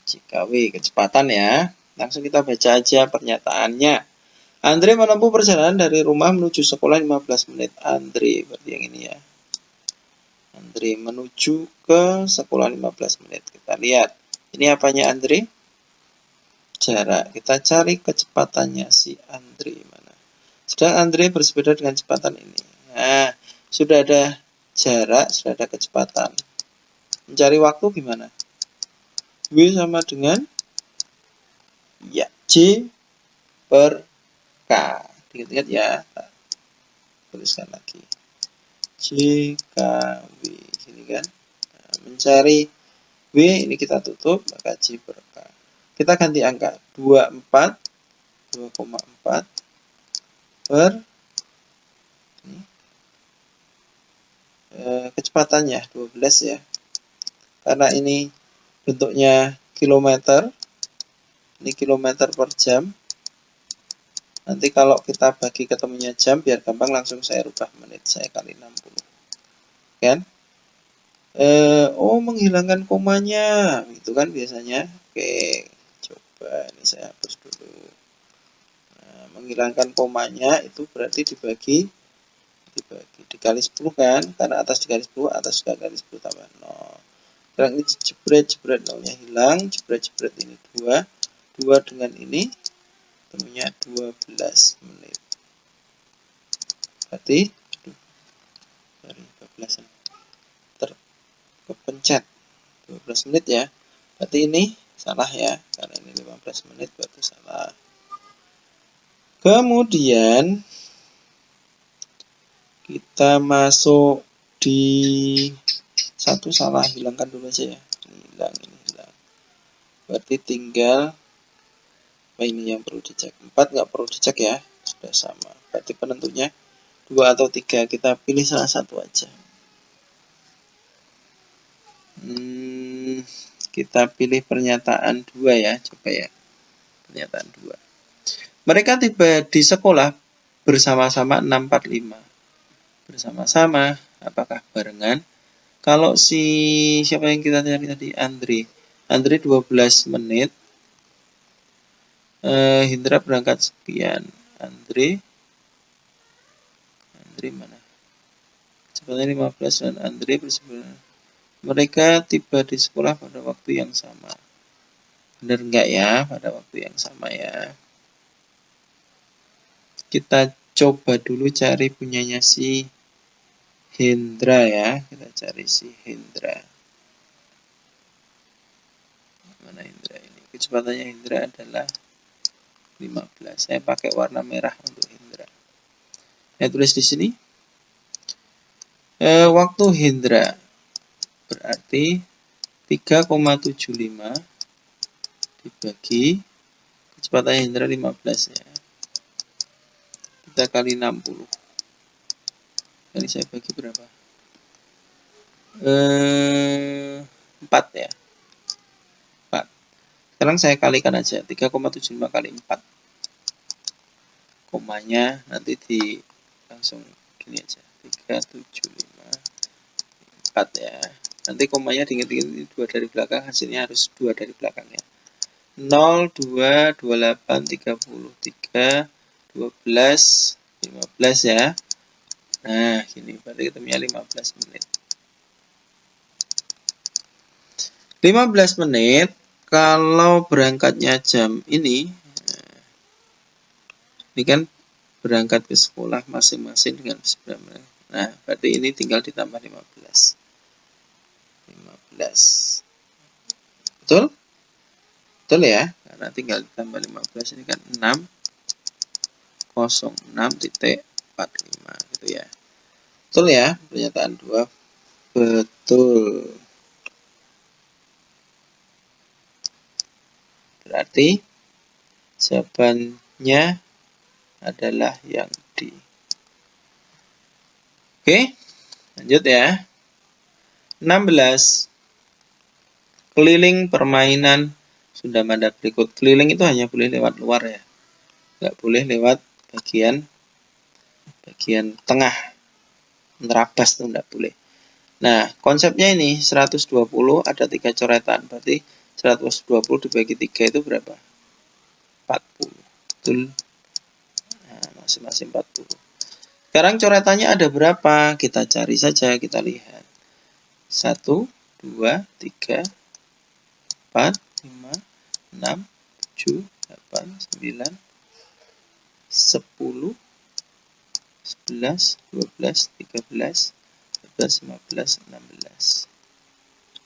JKW. Kecepatan ya. Langsung kita baca aja pernyataannya. Andre menempuh perjalanan dari rumah menuju sekolah 15 menit. Andre, berarti yang ini ya. Andre menuju ke sekolah 15 menit. Kita lihat. Ini apanya Andre? Jarak. Kita cari kecepatannya si Andre mana. Sedang Andre bersepeda dengan kecepatan ini. Nah, sudah ada jarak, sudah ada kecepatan. Mencari waktu gimana? W sama dengan ya, J per K. Ingat-ingat ya, tuliskan lagi. JKW, sini kan. Nah, mencari W, ini kita tutup, maka J per K. Kita ganti angka, 2,4 per ini, kecepatannya 12 ya. Karena ini bentuknya kilometer, ini kilometer per jam. Nanti kalau kita bagi ketemunya jam, biar gampang langsung saya rubah menit, saya kali 60. Kan? Oh, menghilangkan komanya, itu kan biasanya. Oke, coba ini saya hapus dulu. Nah, menghilangkan komanya itu berarti dibagi dikali 10 kan, karena atas dikali 10, atas dikali 10 tambah 0. Sekarang ini jebret, nolnya hilang, jebret ini 2 dengan ini temunya 12 menit. Berarti dari 12 terkepencet 12 menit ya. Berarti ini salah ya, karena ini 15 menit berarti salah. Kemudian kita masuk di satu, salah, hilangkan dulu aja ya. Ini hilang. Berarti tinggal apa ini yang perlu dicek? 4 nggak perlu dicek ya, sudah sama. Berarti penentunya 2 atau 3, kita pilih salah satu aja. Kita pilih pernyataan 2 ya, coba ya. Pernyataan 2. Mereka tiba di sekolah bersama-sama 6.45. Bersama-sama, apakah barengan? Kalau siapa yang kita cari tadi? Andre 12 menit. Hindra berangkat sekian. Andre mana? Kecepatan 15 dan Andre bersebelahan. Mereka tiba di sekolah pada waktu yang sama. Benar enggak ya? Pada waktu yang sama ya. Kita coba dulu cari punyanya si Hendra ya. Kita cari si Hendra. Mana Hendra ini? Kecepatannya Hendra adalah 15. Saya pakai warna merah untuk Hendra. Saya tulis di sini. Waktu Hendra berarti 3,75 dibagi kecepatan Hendra 15 ya. Kita kali 60. Kali saya bagi berapa? 4 ya. 4. Sekarang saya kalikan aja 3,75 kali 4. Komanya nanti langsung gini aja. 375 4 ya. Nanti komanya diingat-ingat 2 dari belakang, hasilnya harus 2 dari belakangnya. 0, 2, 28, 33, 12, 15 ya. Nah, gini, berarti ketemunya 15 menit. 15 menit, kalau berangkatnya jam ini kan berangkat ke sekolah masing-masing dengan 9 menit. Nah, berarti ini tinggal ditambah 15. 15. Betul? Betul ya? Karena tinggal ditambah 15 ini kan 606.45 gitu ya. Betul ya? Pernyataan 2 betul. Berarti jawabannya adalah yang D. Oke, lanjut ya. 16. Keliling permainan Sunda Manda berikut. Keliling itu hanya boleh lewat luar ya. Nggak boleh lewat bagian tengah. Nerabas itu nggak boleh. Nah, konsepnya ini 120 ada 3 coretan. Berarti 120 dibagi 3 itu berapa? 40. Betul. Nah, masing-masing 40. Sekarang coretannya ada berapa? Kita cari saja, kita lihat. 1, 2, 3, 4, 5, 6, 7, 8, 9, 10, 11, 12, 13, 14, 15, 16.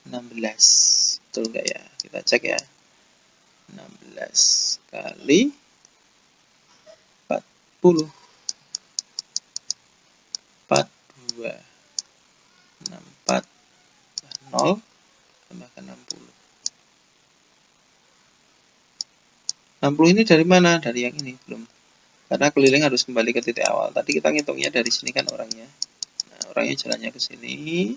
16. Betul nggak ya? Kita cek ya. 16 kali 40. 42 64 0 tambahkan 60. 60 ini dari mana? Dari yang ini belum. Karena keliling harus kembali ke titik awal. Tadi kita ngitungnya dari sini kan orangnya. Nah, orangnya jalannya ke sini.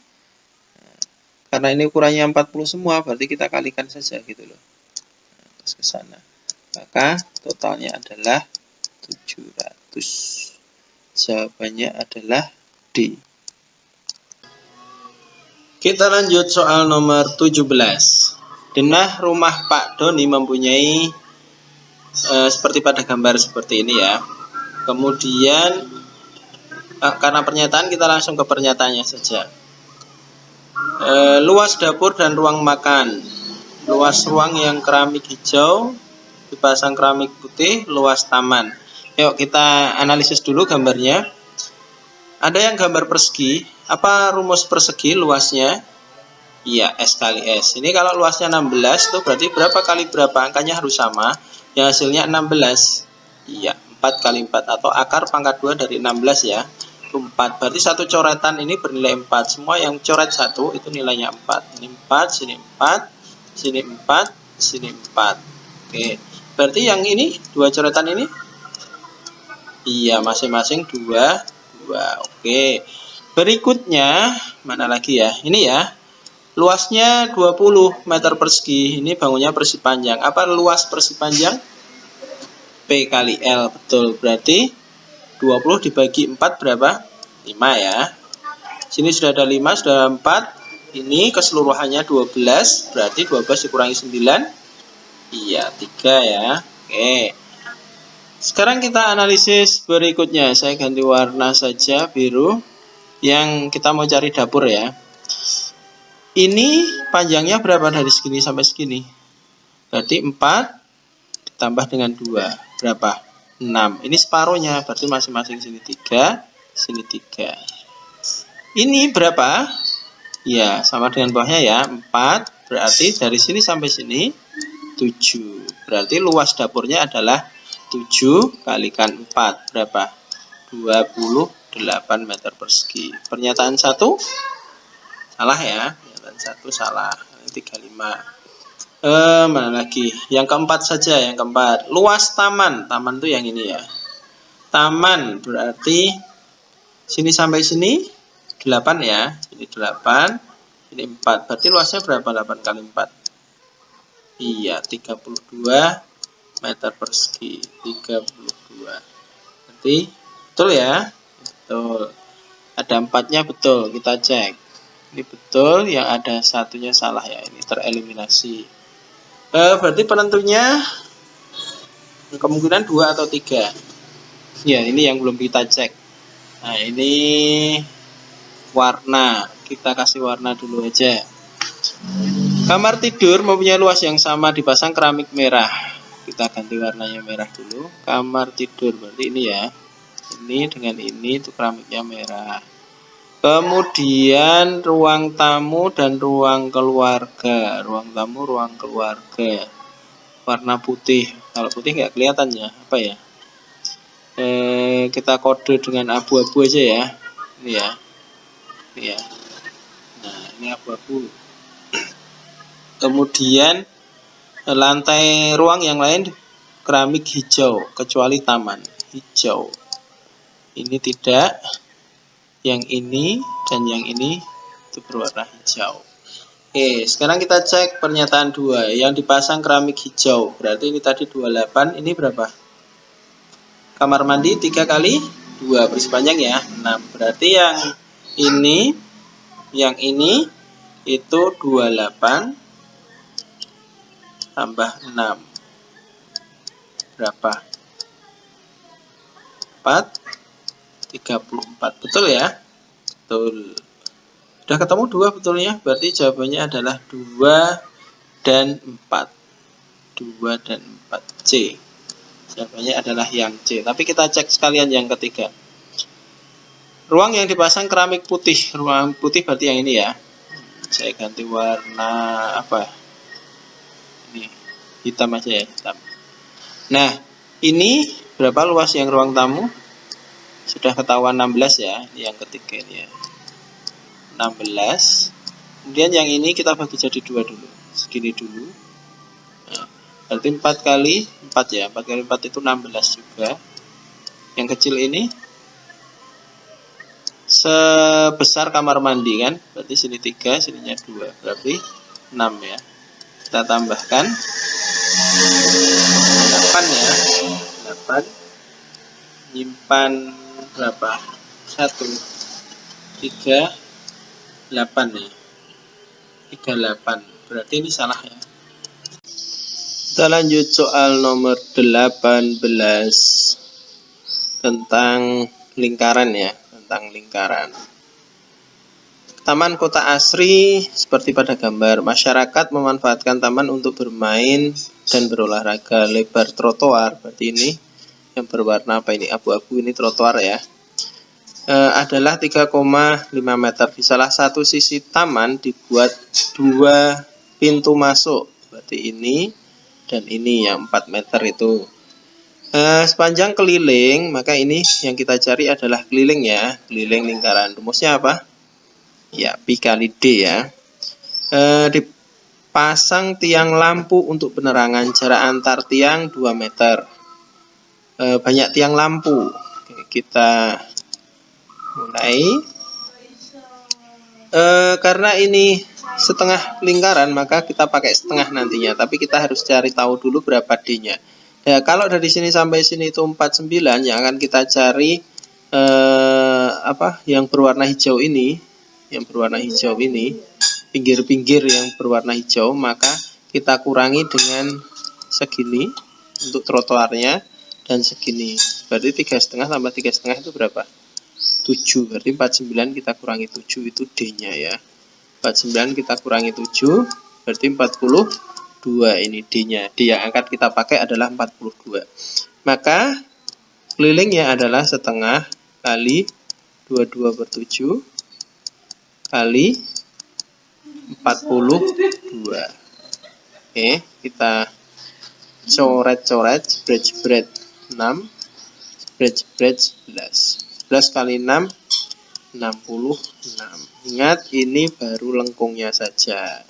Nah, karena ini ukurannya 40 semua, berarti kita kalikan saja gitu loh. Nah, terus ke sana. Maka totalnya adalah 700. Jawabannya adalah D. Kita lanjut soal nomor 17. Denah rumah Pak Doni mempunyai seperti pada gambar seperti ini ya. Kemudian karena pernyataan kita langsung ke pernyataannya saja. Luas dapur dan ruang makan. Luas ruang yang keramik hijau dipasang keramik putih, luas taman. Yuk kita analisis dulu gambarnya. Ada yang gambar persegi. Apa rumus persegi luasnya? Iya, S kali S. Ini kalau luasnya 16 itu berarti berapa kali berapa? Angkanya harus sama. Yang hasilnya 16. Iya, 4 kali 4 atau akar pangkat 2 dari 16 ya. Itu 4. Berarti satu coretan ini bernilai 4. Semua yang coret 1 itu nilainya 4. Ini 4, sini 4, sini 4, sini 4. Oke. Berarti yang ini, dua coretan ini? Iya, masing-masing 2, 2. Oke. Berikutnya, mana lagi ya? Ini ya. Luasnya 20 meter persegi. Ini bangunnya persegi panjang. Apa luas persegi panjang? P kali L. Betul. Berarti 20 dibagi 4 berapa? 5 ya. Sini sudah ada 5, sudah ada 4. Ini keseluruhannya 12. Berarti 12 dikurangi 9. Iya, 3 ya. Oke. Sekarang kita analisis berikutnya. Saya ganti warna saja, biru. Yang kita mau cari dapur ya. Ini panjangnya berapa dari segini sampai segini? Berarti 4 ditambah dengan 2. Berapa? 6. Ini separuhnya. Berarti masing-masing sini 3, sini 3. Ini berapa? Ya, sama dengan bawahnya ya. 4. Berarti dari sini sampai sini 7. Berarti luas dapurnya adalah 7 kalikan 4. Berapa? 28 meter persegi. Pernyataan 1 salah ya. Pernyataan 1 salah. 35. Mana lagi? Yang keempat saja, yang keempat. Luas taman. Taman itu yang ini ya. Taman berarti sini sampai sini 8 ya. Ini 8, ini 4. Berarti luasnya berapa? 8 kali 4. Iya, 32 meter persegi. 32. Berarti betul ya? Betul. Ada 4-nya betul, kita cek. Ini betul, yang ada satunya salah ya. Ini tereliminasi. Berarti penentunya kemungkinan 2 atau 3. Ya, ini yang belum kita cek. Nah, ini warna. Kita kasih warna dulu aja. Kamar tidur mempunyai luas yang sama, dipasang keramik merah. Kita ganti warnanya merah dulu. Kamar tidur berarti ini ya. Ini dengan ini itu keramiknya merah. Kemudian ruang tamu dan ruang keluarga. Ruang tamu, ruang keluarga. Warna putih. Kalau putih nggak kelihatan ya. Apa ya? Kita kode dengan abu-abu aja ya. Ini ya. Ini ya. Nah, ini abu-abu. Kemudian lantai ruang yang lain keramik hijau, kecuali taman. Hijau. Ini tidak. Yang ini dan yang ini itu berwarna hijau. Oke, sekarang kita cek pernyataan 2. Yang dipasang keramik hijau. Berarti ini tadi 28. Ini berapa? Kamar mandi 3 kali 2. Persegi panjang ya. 6. Berarti yang ini itu 28 tambah 6. Berapa? 4. 34. Betul ya? Betul. Sudah ketemu 2 betulnya. Berarti jawabannya adalah 2 dan 4. 2 dan 4. C. Jawabannya adalah yang C. Tapi kita cek sekalian yang ketiga. Ruang yang dipasang keramik putih. Ruang putih berarti yang ini ya. Saya ganti warna apa? Ini hitam aja ya, hitam. Nah, Ini berapa luas yang ruang tamu? Sudah ketahuan 16 ya, yang ketiga ini ya. 16. Kemudian yang ini kita bagi jadi 2 dulu. Segini dulu. Nah, berarti 4 kali 4 ya. 4 kali 4 itu 16 juga. Yang kecil ini sebesar kamar mandi kan. Berarti sini 3, sininya 2. Berarti 6 ya. Kita tambahkan 8 ya. 8. Nyimpan berapa? 1, 3, 8 ya. 38. Berarti ini salah ya. Kita lanjut soal nomor 18 tentang lingkaran ya, tentang lingkaran. Taman Kota Asri seperti pada gambar. Masyarakat memanfaatkan taman untuk bermain dan berolahraga. Lebar trotoar, berarti ini yang berwarna apa ini? Abu-abu, ini trotoar ya. Adalah 3,5 meter. Di salah satu sisi taman dibuat 2 pintu masuk. Berarti ini dan ini yang 4 meter itu. Sepanjang keliling, maka ini yang kita cari adalah keliling ya, keliling lingkaran. Rumusnya apa? Ya, Pi kali D ya. Dipasang tiang lampu untuk penerangan, jarak antar tiang 2 meter. Banyak tiang lampu. Oke, kita mulai. Karena ini setengah lingkaran, maka kita pakai setengah nantinya. Tapi kita harus cari tahu dulu berapa D-nya. Ya, kalau dari sini sampai sini itu 49, yang akan kita cari yang berwarna hijau ini, pinggir-pinggir yang berwarna hijau, maka kita kurangi dengan segini untuk trotoarnya dan segini. Berarti 3,5 tambah 3,5 itu berapa? 7. Berarti 49 kita kurangi 7 itu D-nya ya. 49 kita kurangi 7 berarti 42, ini D-nya. D yang akan kita pakai adalah 42. Maka kelilingnya adalah setengah kali 22/7 kali 42. Oke, kita coret-coret, jebret-jebret 6, jebret-jebret 11. 11 kali 6, 66. Ingat, ini baru lengkungnya saja.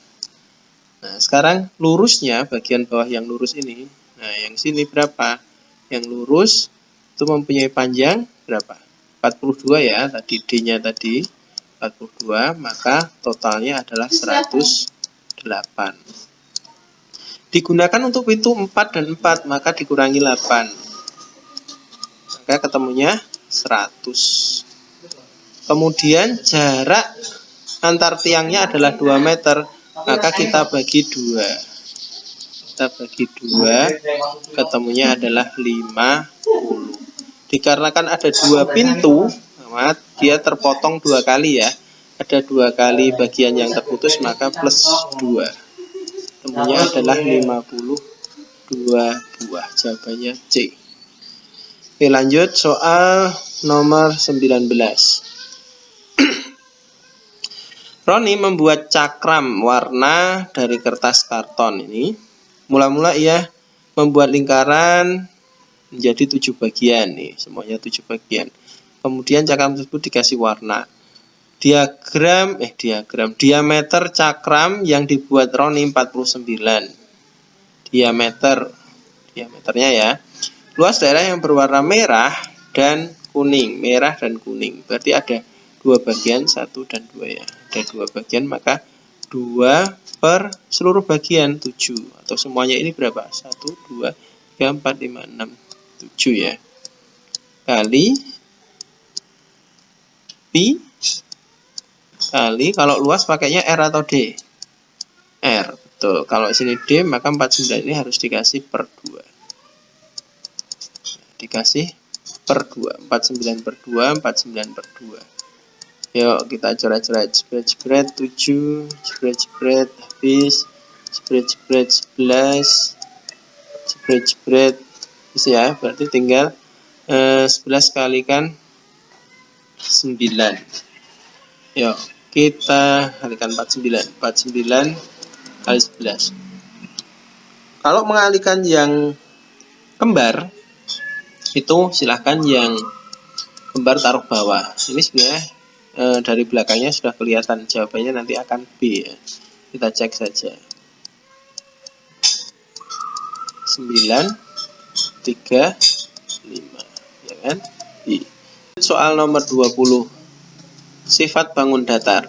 Nah, sekarang lurusnya, bagian bawah yang lurus ini. Nah, yang sini berapa? Yang lurus itu mempunyai panjang berapa? 42 ya, tadi D-nya tadi 42, maka totalnya adalah 108. Digunakan untuk pintu 4 dan 4, maka dikurangi 8. Maka ketemunya 100. Kemudian jarak antar tiangnya adalah 2 meter, maka kita bagi 2. Kita bagi 2, ketemunya adalah 50. Dikarenakan ada 2 pintu, dia terpotong 2 kali ya. Ada 2 kali bagian yang terputus, maka plus 2. Ketemunya adalah 52 buah. Jawabannya C. Oke, lanjut soal nomor 19. Roni membuat cakram warna dari kertas karton ini. Mula-mula ia membuat lingkaran menjadi 7 bagian nih, semuanya 7 bagian. Kemudian cakram tersebut dikasih warna. Diameter cakram yang dibuat Roni 49. Diameternya ya. Luas daerah yang berwarna merah dan kuning, berarti ada 2 bagian, 1 dan 2 ya. Ada 2 bagian, maka 2 per seluruh bagian 7, atau semuanya ini berapa? 1, 2, 3, 4, 5, 6, 7 ya. Kali Pi kali, kalau luas pakainya R atau D? R, betul. Kalau sini D, maka 49 ini harus dikasih per 2. Dikasih per 2, 49/2, 49/2. Yuk kita coret-coret, jebret-jebret 7, jebret-jebret habis, jebret-jebret 11, jebret-jebret habis ya. Berarti tinggal 11 kalikan 9. Yuk kita kalikan 49 kali 11. Kalau mengalihkan yang kembar, Itu silahkan yang gambar taruh bawah. Ini sebenarnya dari belakangnya sudah kelihatan, jawabannya nanti akan B ya. Kita cek saja. 9, 3, 5 ya kan? B. Soal nomor 20. Sifat bangun datar.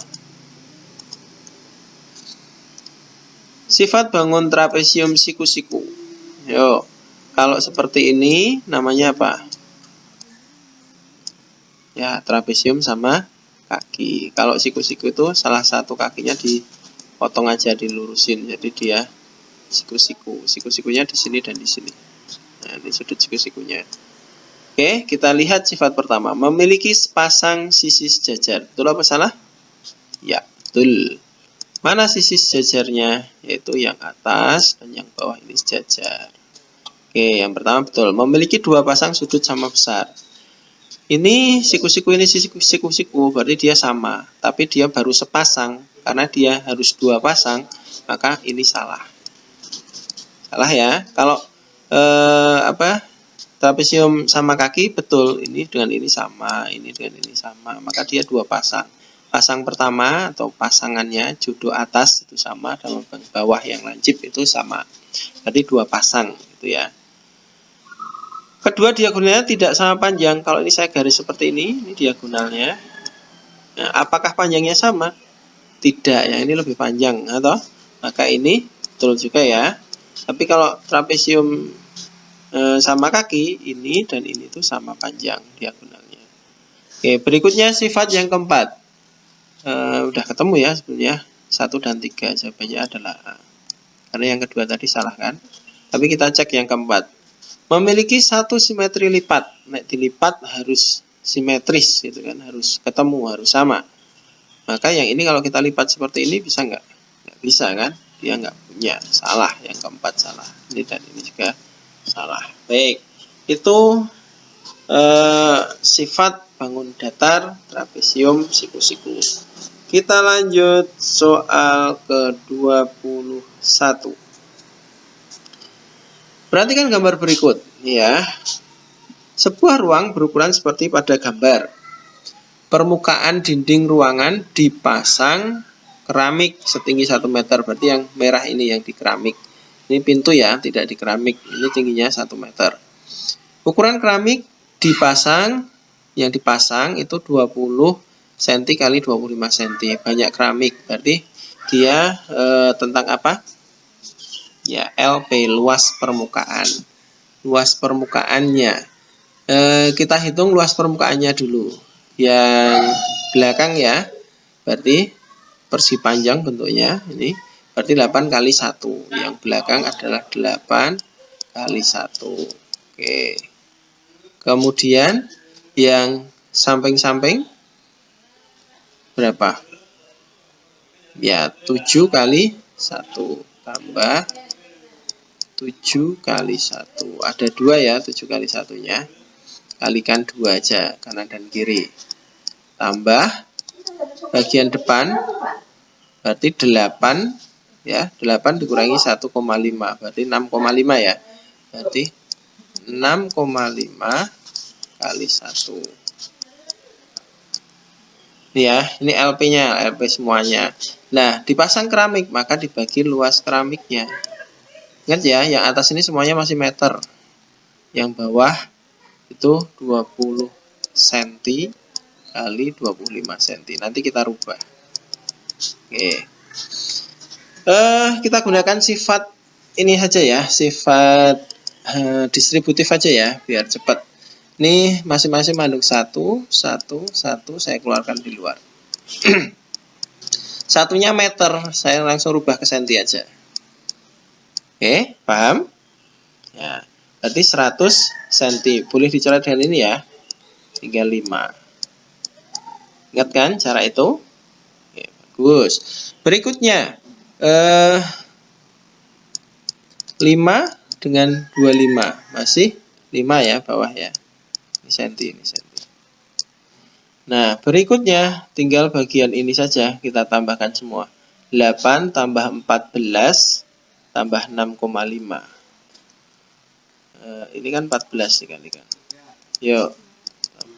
Sifat bangun trapesium siku-siku. Yo, kalau seperti ini namanya apa? Ya, trapesium sama kaki. Kalau siku-siku itu salah satu kakinya dipotong aja, dilurusin. Jadi dia siku-siku. Siku-sikunya di sini dan di sini. Nah, ini sudut siku-sikunya. Oke, kita lihat sifat pertama. Memiliki sepasang sisi sejajar. Betul apa salah? Ya, betul. Mana sisi sejajarnya? Yaitu yang atas dan yang bawah ini sejajar. Oke, yang pertama betul. Memiliki dua pasang sudut sama besar. Ini siku-siku, ini siku-siku, berarti dia sama. Tapi dia baru sepasang. Karena dia harus dua pasang, maka ini salah. Salah ya. Kalau trapesium sama kaki, betul. Ini dengan ini sama, ini dengan ini sama. Maka dia dua pasang. Pasang pertama atau pasangannya jodoh atas itu sama, dan bawah yang lancip itu sama. Berarti dua pasang gitu ya. Kedua, diagonalnya tidak sama panjang. Kalau ini saya garis seperti ini diagonalnya. Nah, apakah panjangnya sama? Tidak, yang ini lebih panjang, atau? Maka ini betul juga ya. Tapi kalau trapesium sama kaki, ini dan ini tuh sama panjang diagonalnya. Oke, berikutnya sifat yang keempat. Udah ketemu ya sebenarnya. 1 dan 3, jawabannya adalah A. Karena yang kedua tadi salah kan? Tapi kita cek yang keempat. Memiliki satu simetri lipat. Nek dilipat harus simetris gitu kan, harus ketemu, harus sama. Maka yang ini kalau kita lipat seperti ini bisa nggak? Nggak bisa kan? Dia nggak punya. Salah, yang keempat salah. Ini dan ini juga salah. Baik, itu sifat bangun datar trapesium siku-siku. Kita lanjut soal ke-21. Perhatikan gambar berikut, ya. Sebuah ruang berukuran seperti pada gambar. Permukaan dinding ruangan dipasang keramik setinggi 1 meter. Berarti yang merah ini yang di keramik. Ini pintu ya, tidak di keramik. Ini tingginya 1 meter. Ukuran keramik dipasang, yang dipasang itu 20 cm kali 25 cm. Banyak keramik. Berarti dia tentang apa? Ya, LP, luas permukaan. Luas permukaannya. Kita hitung luas permukaannya dulu. Yang belakang ya, berarti persegi panjang bentuknya. Ini berarti 8 kali 1. Yang belakang adalah 8 kali 1. Oke. Kemudian yang samping-samping berapa? Ya, 7 kali 1 tambah 7 kali 1. Ada 2 ya, 7 kali 1-nya. Kalikan 2 aja, kanan dan kiri. Tambah bagian depan, berarti 8. Ya, 8 dikurangi 1,5. Berarti 6,5 ya. Berarti 6,5 kali 1. Ini ya, ini LP-nya, LP semuanya. Nah, dipasang keramik, maka dibagi luas keramiknya. Ingat ya, yang atas ini semuanya masih meter. Yang bawah itu 20 cm kali 25 cm. Nanti kita rubah. Oke. Kita gunakan sifat ini saja ya, sifat distributif aja ya, biar cepat. Ini masing-masing manduk 1, 1, 1, saya keluarkan di luar. Satunya meter, saya langsung rubah ke senti aja. Oke, paham? Ya, berarti 100 cm. Boleh dicoret dengan ini ya. 35. Ingat kan cara itu? Oke, bagus. Berikutnya 5 dengan 25. Masih 5 ya bawah ya. Ini senti, ini senti. Nah, berikutnya tinggal bagian ini saja kita tambahkan semua. 8 tambah 14 tambah 6,5. Ini kan 14 dikalikan. Yuk,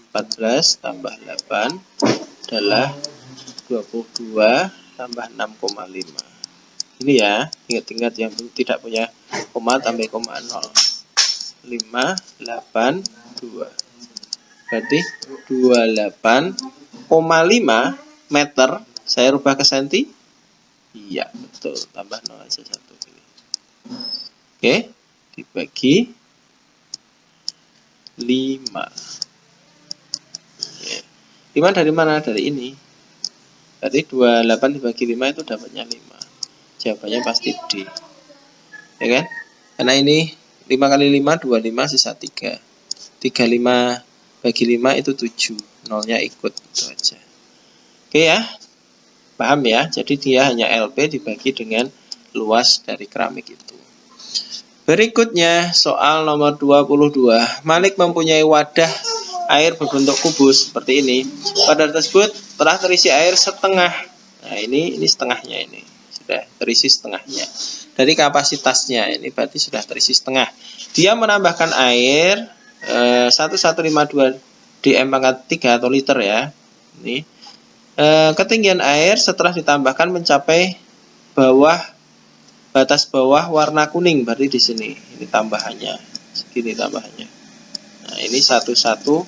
14 tambah 8 adalah 22 tambah 6,5. Ini ya, ingat-ingat yang tidak punya koma tambah koma 0. 5, 8, 2. Berarti 28,5 meter. Saya rubah ke senti. Iya, betul. Tambah 0 aja 1. Oke, dibagi 5. Oke. 5 dari mana? Dari ini. Berarti 28 dibagi 5 itu dapatnya 5. Jawabannya pasti D. Ya kan? Karena ini 5 kali 5, 25 sisa 3. 35 bagi 5 itu 7. Nolnya ikut. Itu aja. Oke ya. Paham ya? Jadi dia hanya LP dibagi dengan luas dari keramik itu. Berikutnya soal nomor 22. Malik mempunyai wadah air berbentuk kubus seperti ini. Wadah tersebut telah terisi air setengah. Nah, ini setengahnya ini. Sudah terisi setengahnya. Dari kapasitasnya ini berarti sudah terisi setengah. Dia menambahkan air 1152 dm pangkat 3 atau liter ya. Ini ketinggian air setelah ditambahkan mencapai batas bawah warna kuning, berarti di sini ini tambahannya segini tambahannya. Nah, ini 1152.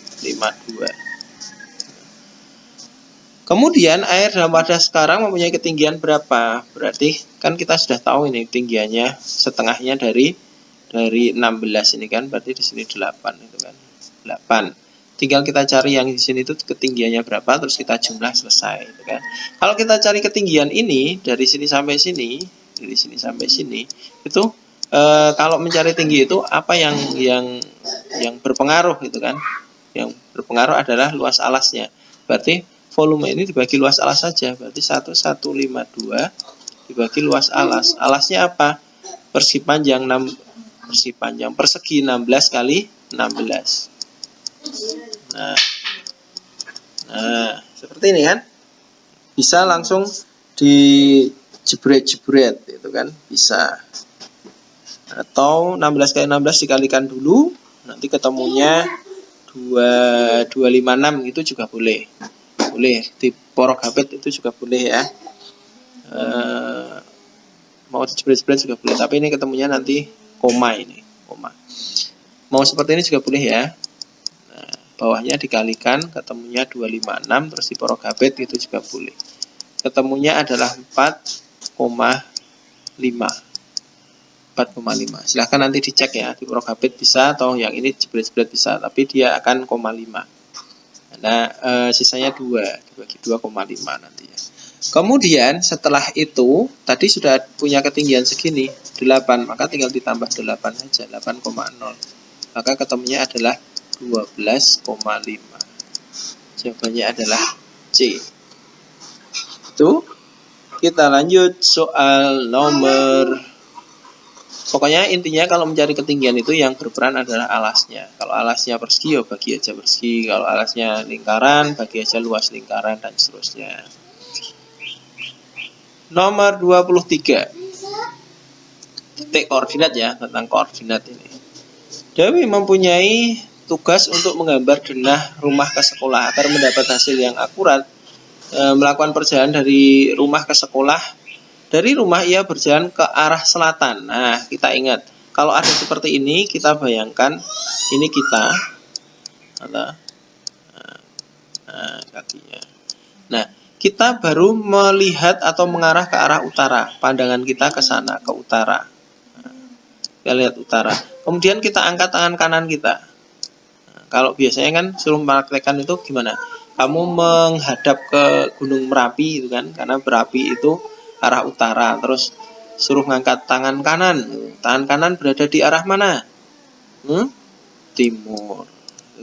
Kemudian air dalam wadah sekarang mempunyai ketinggian berapa? Berarti kan kita sudah tahu ini ketinggiannya setengahnya dari 16 ini kan, berarti di sini 8 itu kan. 8. Tinggal kita cari yang di sini itu ketinggiannya berapa, terus kita jumlah selesai gitu kan. Kalau kita cari ketinggian ini dari sini sampai sini, dari sini sampai sini, itu kalau mencari tinggi itu apa yang berpengaruh gitu kan? Yang berpengaruh adalah luas alasnya. Berarti volume ini dibagi luas alas saja, berarti 1152 dibagi luas alas. Alasnya apa? Persegi panjang persegi 16 kali 16. Nah, seperti ini kan? Bisa langsung dijebret-jebret itu kan, bisa. Atau 16 kali 16 dikalikan dulu, nanti ketemunya 2256 itu juga boleh. Boleh di porok habit itu juga boleh ya. Mau dijebret-jebret juga boleh, tapi ini ketemunya nanti koma ini, koma. Mau seperti ini juga boleh ya. Nah, bawahnya dikalikan ketemunya 256 terus di porok habit itu juga boleh. Ketemunya adalah 4,5. Silahkan nanti dicek ya, di porok habit bisa atau yang ini jebret-jebret bisa, tapi dia akan 0,5. Nah, sisanya 2 dibagi 2,5 nanti ya. Kemudian setelah itu tadi sudah punya ketinggian segini 8, maka tinggal ditambah 8 saja, 8,0. Maka ketemunya adalah 12,5. Jawabannya adalah C. Itu kita lanjut soal nomor. Pokoknya intinya kalau mencari ketinggian itu yang berperan adalah alasnya. Kalau alasnya persegi, ya bagi aja persegi. Kalau alasnya lingkaran, bagi aja luas lingkaran, dan seterusnya. Nomor 23. Titik koordinat ya, tentang koordinat ini. Dewi mempunyai tugas untuk menggambar denah rumah ke sekolah. Agar mendapat hasil yang akurat, melakukan perjalanan dari rumah ke sekolah. Dari rumah ia berjalan ke arah selatan. Nah, kita ingat, kalau ada seperti ini, kita bayangkan ini kita, kakinya. Nah, kita baru melihat atau mengarah ke arah utara. Pandangan kita ke sana, ke utara. Kita lihat utara. Kemudian kita angkat tangan kanan kita. Nah, kalau biasanya kan suruh mempraktekkan itu gimana? Kamu menghadap ke Gunung Merapi itu kan, karena Merapi itu arah utara, terus suruh ngangkat tangan kanan. Tangan kanan berada di arah mana? Timur,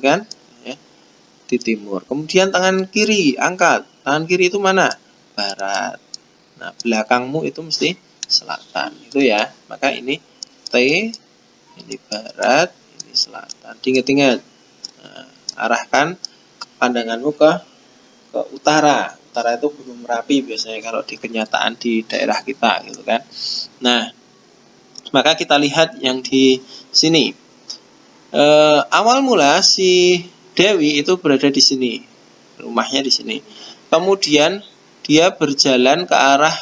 kan? Ya, di timur. Kemudian tangan kiri angkat. Tangan kiri itu mana? Barat. Nah, belakangmu itu mesti selatan. Itu ya. Maka ini T, ini barat, ini selatan. Ingat-ingat. Nah, arahkan pandanganmu ke utara. Utara itu Gunung Merapi biasanya kalau di kenyataan di daerah kita gitu kan. Nah, maka kita lihat yang di sini. Awal mula si Dewi itu berada di sini, rumahnya di sini. Kemudian dia berjalan ke arah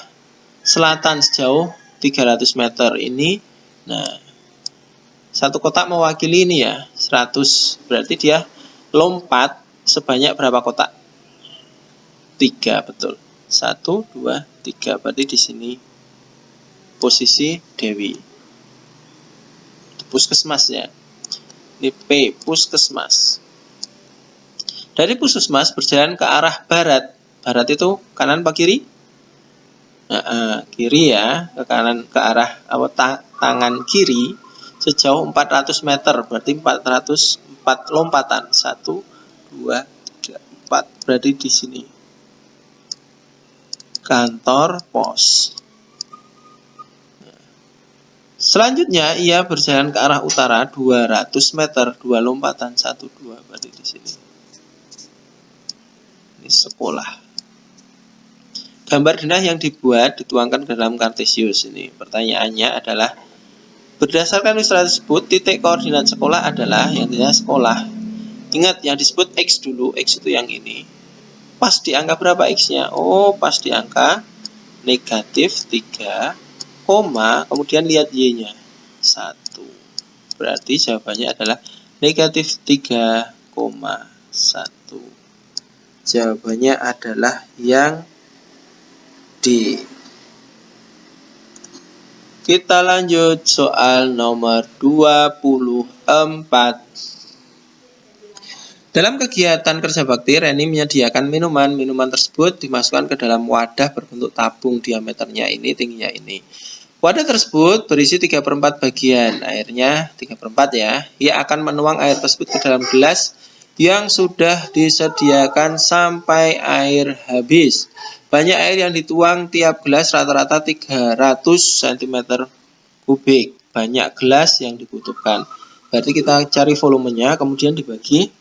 selatan sejauh 300 meter ini. Nah, satu kotak mewakili ini ya, 100. Berarti dia lompat sebanyak berapa kotak? 3, betul. 1, 2, 3. Berarti di sini posisi Dewi. Puskesmasnya. Ini P, puskesmas. Dari puskesmas berjalan ke arah barat. Barat itu kanan apa kiri? Kiri ya, ke kanan, ke arah tangan kiri sejauh 400 meter. Berarti 404 lompatan. 1, 2, 3, 4. Berarti di sini. Kantor pos. Selanjutnya ia berjalan ke arah utara 200 meter, 2 lompatan, 1, 2. Berarti di sini. Ini sekolah. Gambar denah yang dibuat dituangkan ke dalam Kartesius ini. Pertanyaannya adalah, berdasarkan ilustrasi tersebut, titik koordinat sekolah adalah yang tidak sekolah. Ingat yang disebut X dulu, X itu yang ini. Pas di angka berapa X-nya? Oh, pas di angka negatif 3, kemudian lihat Y-nya 1. Berarti jawabannya adalah negatif 3,1. Jawabannya adalah yang D. Kita lanjut soal nomor 24. Dalam kegiatan kerja bakti, Reni menyediakan minuman. Minuman tersebut dimasukkan ke dalam wadah berbentuk tabung, diameternya ini, tingginya ini. Wadah tersebut berisi 3/4 bagian, airnya 3/4 ya. Ia akan menuang air tersebut ke dalam gelas yang sudah disediakan sampai air habis. Banyak air yang dituang tiap gelas rata-rata 300 cm3. Banyak gelas yang dibutuhkan. Berarti kita cari volumenya, kemudian dibagi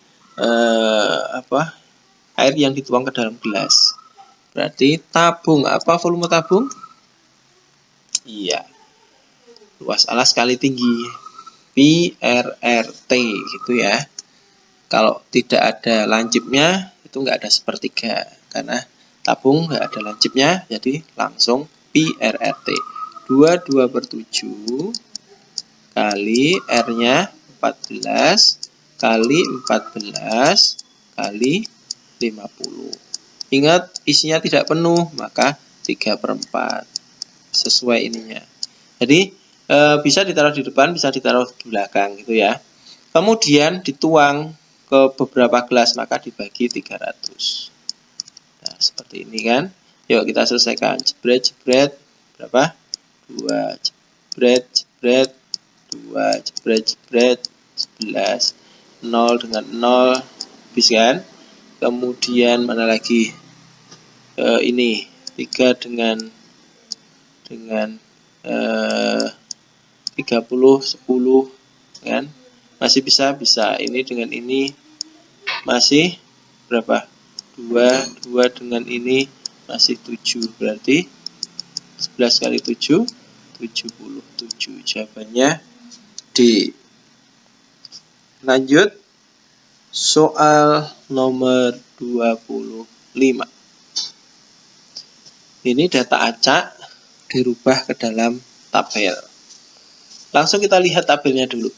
air yang dituang ke dalam gelas. Berarti tabung, apa volume tabung? Iya. Luas alas kali tinggi. PRRT gitu ya. Kalau tidak ada lancipnya itu nggak ada sepertiga, karena tabung nggak ada lancipnya, jadi langsung PRRT. 22/7 kali R-nya 14 kali 14 kali 50. Ingat isinya tidak penuh, maka 3/4 sesuai ininya. Jadi bisa ditaruh di depan, bisa ditaruh di belakang gitu ya. Kemudian dituang ke beberapa gelas, maka dibagi 300. Nah, seperti ini kan. Yuk kita selesaikan. Jebret-jebret berapa? 2 jebret-jebret 2 jebret-jebret 11. 0 dengan 0 habis kan. Kemudian mana lagi? Ini 3 dengan 30, 10 kan, masih bisa ini dengan ini masih berapa? 2 dengan ini masih 7, berarti 11 kali 7 77. Jawabannya D. Lanjut soal nomor 25. Ini data acak dirubah ke dalam tabel. Langsung kita lihat tabelnya dulu.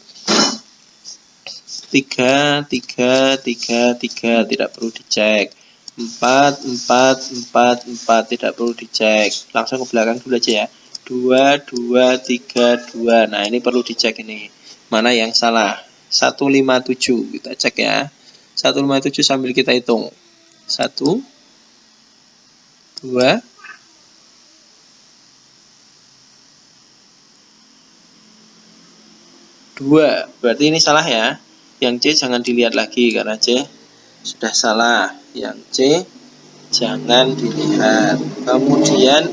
3, 3, 3, 3 tidak perlu dicek. 4, 4, 4, 4 tidak perlu dicek. Langsung ke belakang dulu aja ya. 2, 2, 3, 2. Nah, ini perlu dicek ini. Mana yang salah? 157. Kita cek ya. 157 sambil kita hitung. 1, 2, 2. Berarti ini salah ya. Yang C jangan dilihat lagi karena C sudah salah. Yang C jangan dilihat. Kemudian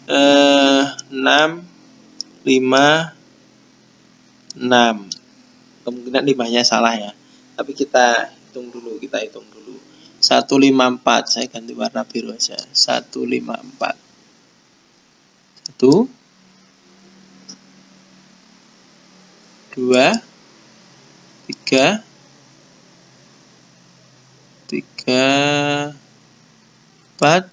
6, 5, 6. Kemungkinan 5-nya salah ya. Tapi kita hitung dulu, 154. Saya ganti warna biru aja. 154. 1, 2, 3, 4,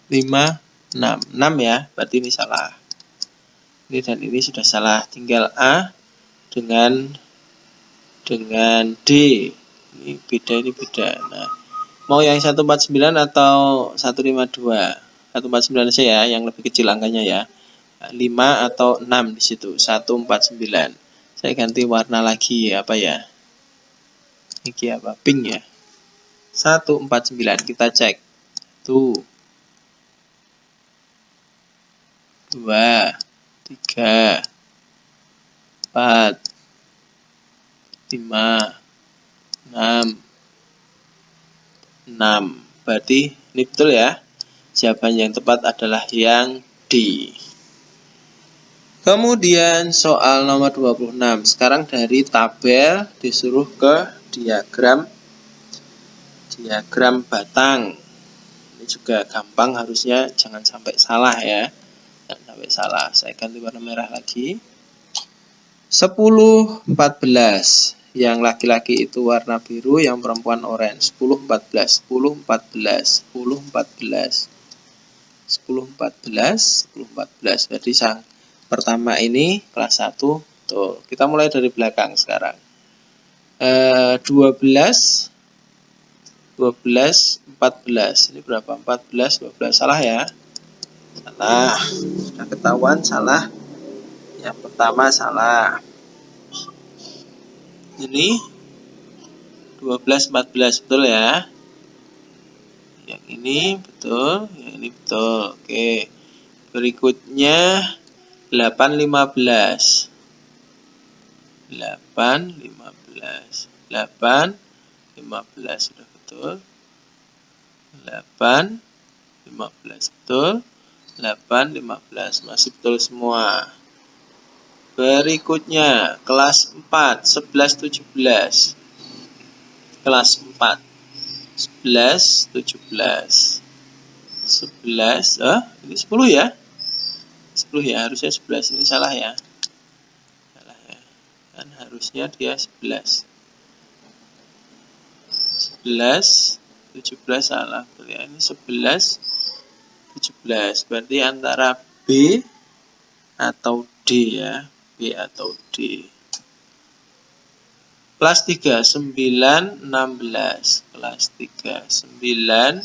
5, 6. 6 ya, berarti ini salah. Ini dan ini sudah salah. Tinggal A dengan D. Ini beda. Nah, mau yang 149 atau 152? 149 saja ya, yang lebih kecil angkanya ya. 5 atau 6 di situ. 149. Saya ganti warna lagi apa ya? Ini apa? Pink ya. 149 kita cek. Tuh. 2, 3, 4, 5, 6. Berarti ini betul ya. Jawaban yang tepat adalah yang D. Kemudian soal nomor 26. Sekarang dari tabel disuruh ke diagram batang. Ini juga gampang, harusnya jangan sampai salah ya. Jangan sampai salah. Saya ganti warna merah lagi. 10, 14. Yang laki-laki itu warna biru, yang perempuan orange. 10, 14. 10, 14. 10, 14. 10, 14. 10, 14. Berarti sang pertama ini kelas 1. Tuh, kita mulai dari belakang sekarang. 12, 14. Ini berapa? 14, 12. Salah ya? Salah. Sudah ketahuan salah. Yang pertama salah. Ini 12, 14. Betul ya? Yang ini betul. Yang ini betul. Oke. Berikutnya 8, 15. 8, 15. 8, 15. Sudah betul. 8, 15. Betul. 8, 15. Masih betul semua. Berikutnya kelas 4, 11, 17. Kelas 4, 11, 17. 11, ini 10 ya? 10 ya, harusnya 11. Ini salah ya? Salah ya. Kan harusnya dia 11. 11, 17 salah. Berarti ini 11, 17. Berarti antara B atau D ya. B atau D. Kelas 3, 9, 16. Kelas 3, 9,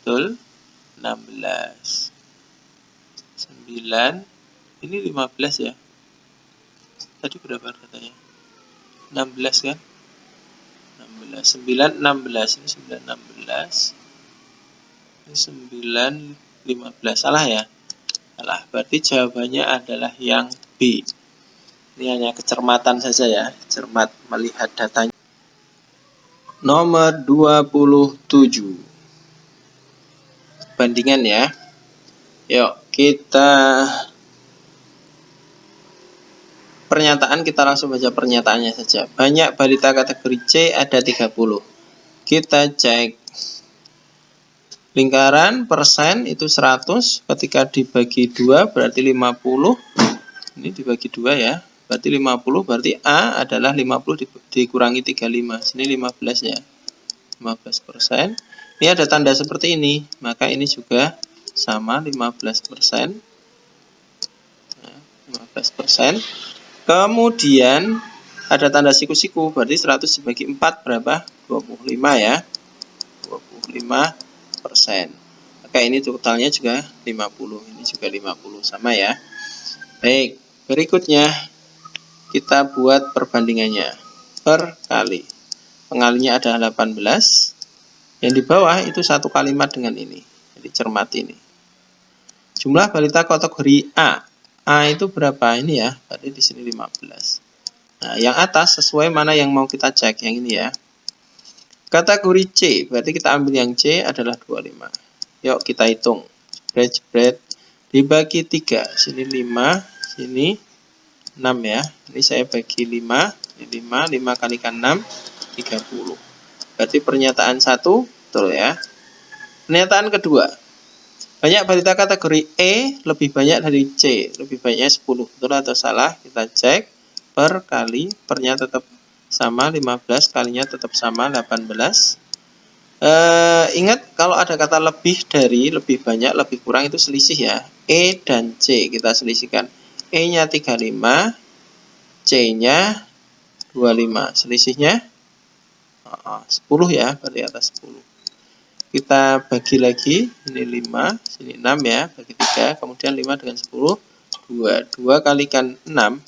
betul, 16. 9, ini 15 ya. Tadi berapa katanya? 16 kan? 16, 9, 16. Ini 9, 16. Ini 9, 15. Salah ya? Salah. Berarti jawabannya adalah yang B. Ini hanya kecermatan saja ya, cermat melihat datanya. Nomor 27. Bandingan ya. Yuk, kita pernyataan, kita langsung baca pernyataannya saja. Banyak balita kategori C ada 30. Kita cek lingkaran persen itu 100, ketika dibagi 2 berarti 50. Ini dibagi 2 ya. Berarti 50, berarti A adalah 50 dikurangi 35. Sini 15 ya. 15%. Ini ada tanda seperti ini, maka ini juga sama 15%. Nah, 15%. Kemudian ada tanda siku-siku, berarti 100 dibagi 4 berapa? 25 ya. 25%. Maka ini totalnya juga 50. Ini juga 50, sama ya. Baik, berikutnya kita buat perbandingannya per kali. Pengalinya ada 18. Yang di bawah itu satu kalimat dengan ini. Jadi cermat ini. Jumlah balita kategori A. A itu berapa? Ini ya. Berarti di sini 15. Nah, yang atas sesuai mana yang mau kita cek. Yang ini ya. Kategori C. Berarti kita ambil yang C adalah 25. Yuk kita hitung. Jebret. Dibagi 3. Sini 5. Sini 6 ya. Ini saya bagi 5. Ini 5. 5 kalikan 6. 30. Berarti pernyataan 1 betul ya. Pernyataan kedua. Banyak balita kategori E lebih banyak dari C. Lebih banyaknya 10. Betul atau salah? Kita cek. per kali, pernya tetap sama 15, kalinya tetap sama 18. Ingat kalau ada kata lebih dari, lebih banyak, lebih kurang itu selisih ya. E dan C kita selisihkan. E-nya 35, C-nya 25. Selisihnya 10 ya, berarti atas 10. Kita bagi lagi, ini 5, sini 6 ya, bagi 3, kemudian 5 dengan 10, 2. 2 kalikan 6,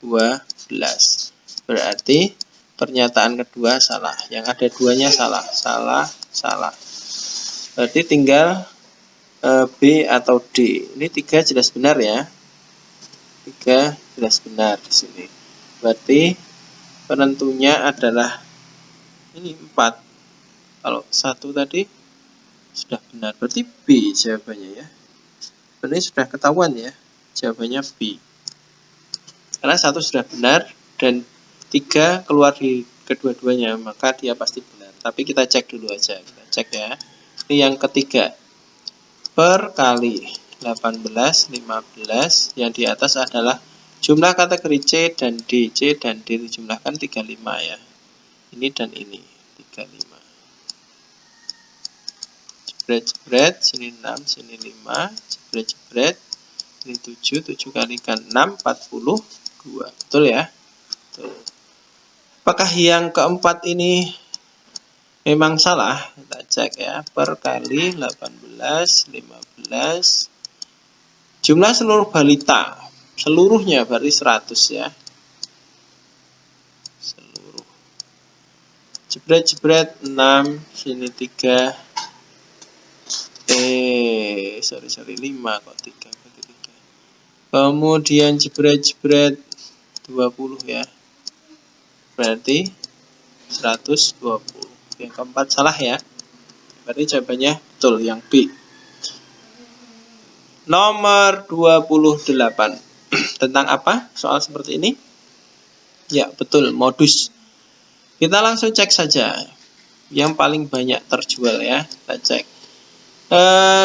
12. Berarti pernyataan kedua salah. Yang ada duanya salah. Salah. Berarti tinggal B atau D. Ini 3 jelas benar ya. 3 jelas benar di sini. Berarti penentunya adalah ini 4. Kalau 1 tadi sudah benar. Berarti B jawabannya ya. Berarti sudah ketahuan ya. Jawabannya B. Karena 1 sudah benar dan 3 keluar di kedua-duanya, maka dia pasti benar. Tapi kita cek dulu aja. Kita cek ya. Ini yang ketiga. Per kali 18, 15. Yang di atas adalah jumlah kategori C dan D. C dan D dijumlahkan 35 ya. Ini dan ini. 35. Jebret, sini 6, sini 5. Jebret. Ini 7. 7 kalikan 6, 42. Betul ya? Betul. Apakah yang keempat ini memang salah? Kita cek ya. Per kali 18, 15. Jumlah seluruh balita. Seluruhnya berarti 100 ya. Seluruh. Jebret 6. Sini 3. 5 kok 3 bagi 3. Kemudian jebret 20 ya. Berarti 120. Yang keempat salah ya. Berarti jawabannya betul yang B. Nomor 28. Tentang apa soal seperti ini? Ya, betul, modus. Kita langsung cek saja. Yang paling banyak terjual ya. Kita cek.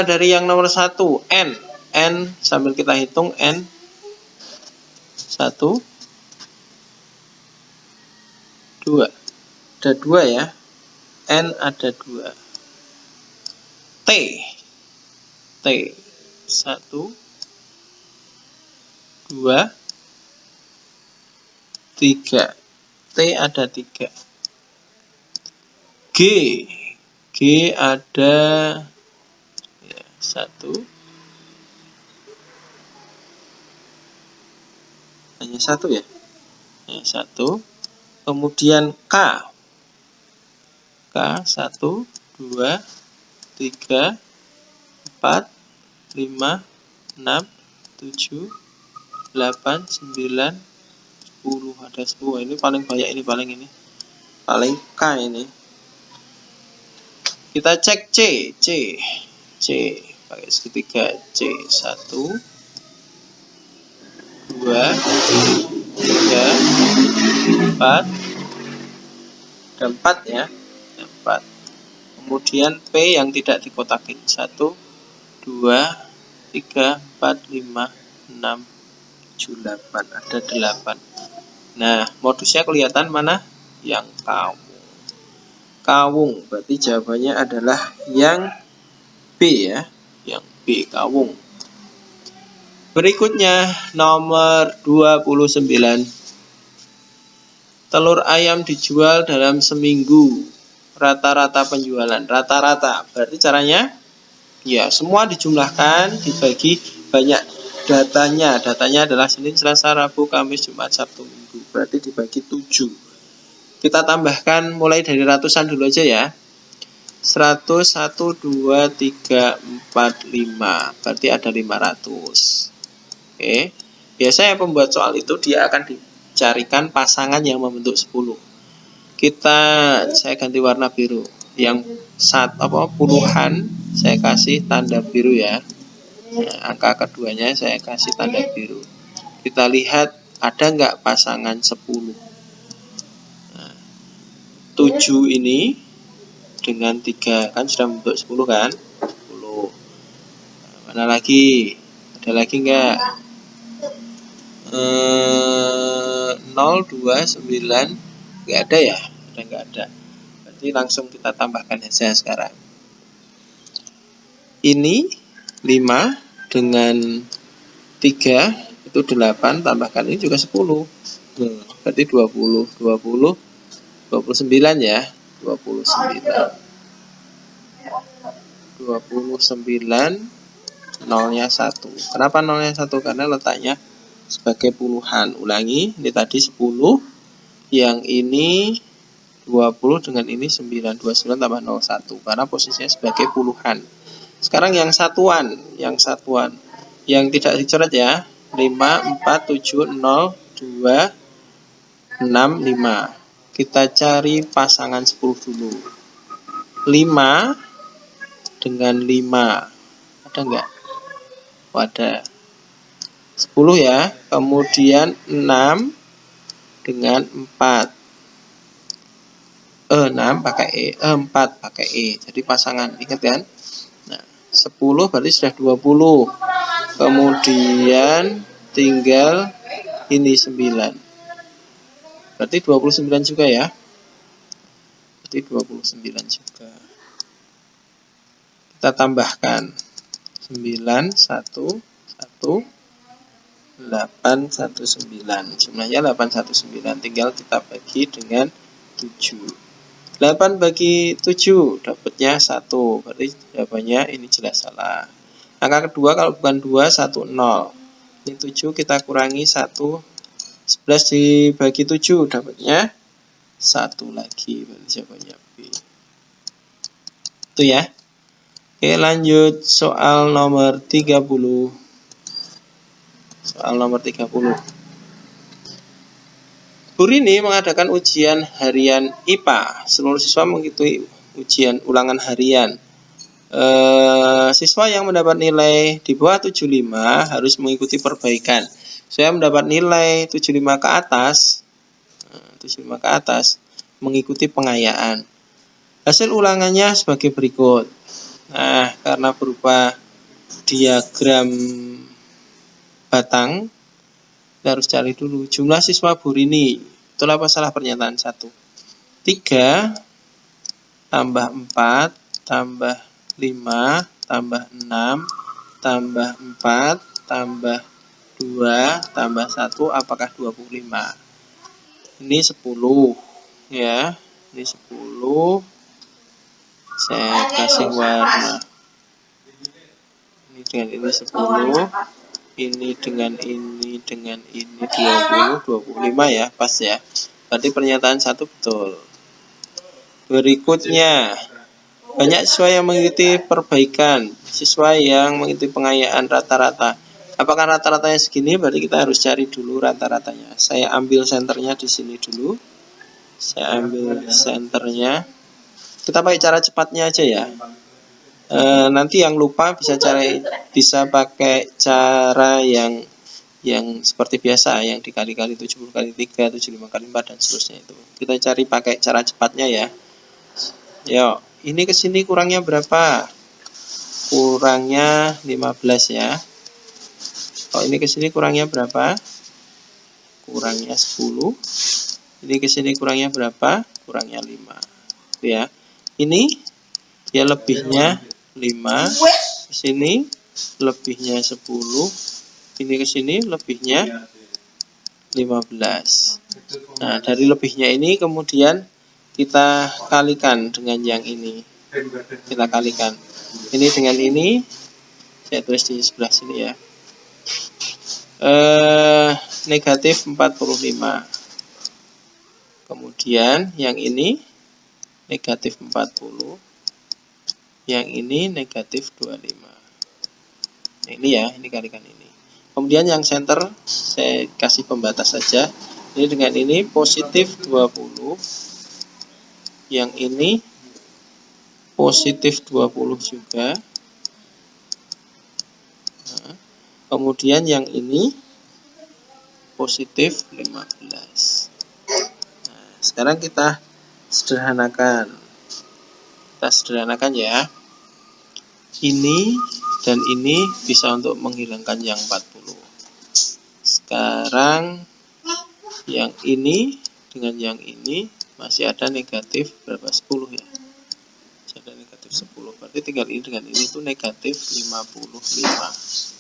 Dari yang nomor 1, N. N sambil kita hitung N. 1, 2. Ada 2 ya. N ada 2. T. 1, 2, 3. T ada 3. G ada 1. Hanya 1 ya. 1. Kemudian K. 1, 2, 3, 4, 5, 6, 7, 8, 9, 10. Ada 10. Ini paling banyak, ini paling K ini. Kita cek C pakai segitiga. C 1, 2, 3, 4. Ada 4 ya. 4. Kemudian P yang tidak dikotakin. 1, 2, 3, 4, 5, 6, 7, 8. Ada 8. Nah, modusnya kelihatan mana? Yang kawung. Berarti jawabannya adalah yang B ya. Yang B, kawung. Berikutnya nomor 29. Telur ayam dijual dalam seminggu. Rata-rata penjualan. Rata-rata. Berarti caranya ya semua dijumlahkan, dibagi banyak datanya. Datanya adalah Senin, Selasa, Rabu, Kamis, Jumat, Sabtu, Minggu. Berarti dibagi 7. Kita tambahkan mulai dari ratusan dulu aja ya. 100, 1, 2, 3, 4, 5. Berarti ada 500. Oke. Biasanya pembuat soal itu dia akan dicarikan pasangan yang membentuk 10. Saya ganti warna biru. Yang puluhan saya kasih tanda biru ya. Nah, angka keduanya saya kasih tanda biru. Kita lihat ada nggak pasangan 10. Nah, 7 ini dengan 3 kan sudah membentuk 10 kan? 10. Nah, mana lagi? Ada lagi nggak? 0, 2, 9. Nggak ada ya? Nggak ada. Berarti langsung kita tambahkan saja sekarang. Ini 5 dengan 3 itu 8, tambahkan ini juga 10. Berarti 20, 29 ya. 29 nolnya 1. Kenapa nolnya 1? Karena letaknya sebagai puluhan. Ulangi, ini tadi 10, yang ini 20 dengan ini 9, 29 tambah 0, 1. Karena posisinya sebagai puluhan. Sekarang yang satuan, yang tidak dicoret ya. 5, 4, 7, 0, 2, 6, 5. Kita cari pasangan 10 dulu. 5 dengan 5. Ada enggak? Oh, ada. 10 ya. Kemudian 6 dengan 4. 6 pakai E, 4 pakai E. Jadi pasangan, ingat kan? Nah, 10 berarti sudah 20. Kemudian tinggal ini 9. Berarti 29 juga ya. Berarti 29 juga. Kita tambahkan 9, 1, 1, 8, 1, 9. Jumlahnya 8, 1, 9. Tinggal kita bagi dengan 7. 8 bagi 7 dapatnya 1. Berarti jawabannya ini jelas salah. Angka kedua kalau bukan 2, 1, 0. Ini 7 kita kurangi 1. 11 dibagi 7 dapatnya 1 lagi. Berarti jawabannya B. Itu ya. Oke, lanjut soal nomor 30. Soal nomor 30. Bu Rini mengadakan ujian harian IPA. Seluruh siswa mengikuti ujian ulangan harian. Siswa yang mendapat nilai di bawah 75 harus mengikuti perbaikan. Saya mendapat nilai 75 ke atas, 75 ke atas, mengikuti pengayaan. Hasil ulangannya sebagai berikut. Nah, karena berupa diagram batang, kita harus cari dulu jumlah siswa Bu Rini. Itulah masalah pernyataan 1. 3 tambah 4 tambah 5 tambah 6 tambah 4 tambah 2 tambah 1 apakah 25? Ini 10 ya. Ini 10. Saya kasih warna. Ini dengan ini 10. Ini dengan ini 20, 25 ya, pas ya. Berarti pernyataan 1 betul. Berikutnya, banyak siswa yang mengikuti perbaikan, siswa yang mengikuti pengayaan rata-rata. Apakah rata-ratanya segini? Berarti kita harus cari dulu rata-ratanya. Saya ambil senternya di sini dulu. Saya ambil senternya. Kita pakai cara cepatnya aja ya. Nanti yang lupa bisa pakai cara yang seperti biasa, yang dikali-kali 70 kali 3, 75 kali 4 dan seterusnya itu. Kita cari pakai cara cepatnya ya. Yuk, ini ke sini kurangnya berapa? Kurangnya 15 ya. Kalau ini ke sini kurangnya berapa? Kurangnya 10. Ini ke sini kurangnya berapa? Kurangnya 5. Itu ya. Ini dia lebihnya 5, ke sini lebihnya 10, ini ke sini lebihnya 15. Nah, dari lebihnya ini kemudian kita kalikan dengan yang ini. Kita kalikan. Ini dengan ini, saya tulis di sebelah sini ya. Negatif 45. Kemudian yang ini negatif 40. Yang ini negatif 25. Nah, ini ya, ini kalikan ini. Kemudian yang center saya kasih pembatas saja. Ini dengan ini positif 20. Yang ini positif 20 juga. Nah, kemudian yang ini positif 15. Nah, sekarang kita sederhanakan. Kita sederhanakan ya. Ini dan ini bisa untuk menghilangkan yang 40. Sekarang Yang ini dengan yang ini masih ada negatif berapa? 10 ya. Masih ada negatif 10. Berarti tinggal ini dengan ini itu negatif 55.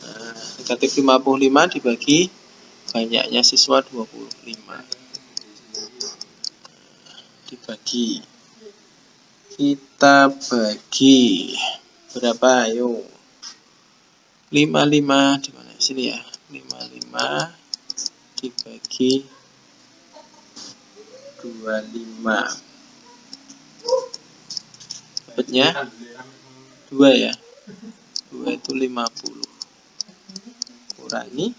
Nah, negatif 55 dibagi banyaknya siswa 25. Dibagi. Kita bagi berapa? Ayo. 55 di mana? Sini ya. 55 dibagi 25. Dapatnya 2 ya. 2 itu 50. Kurangi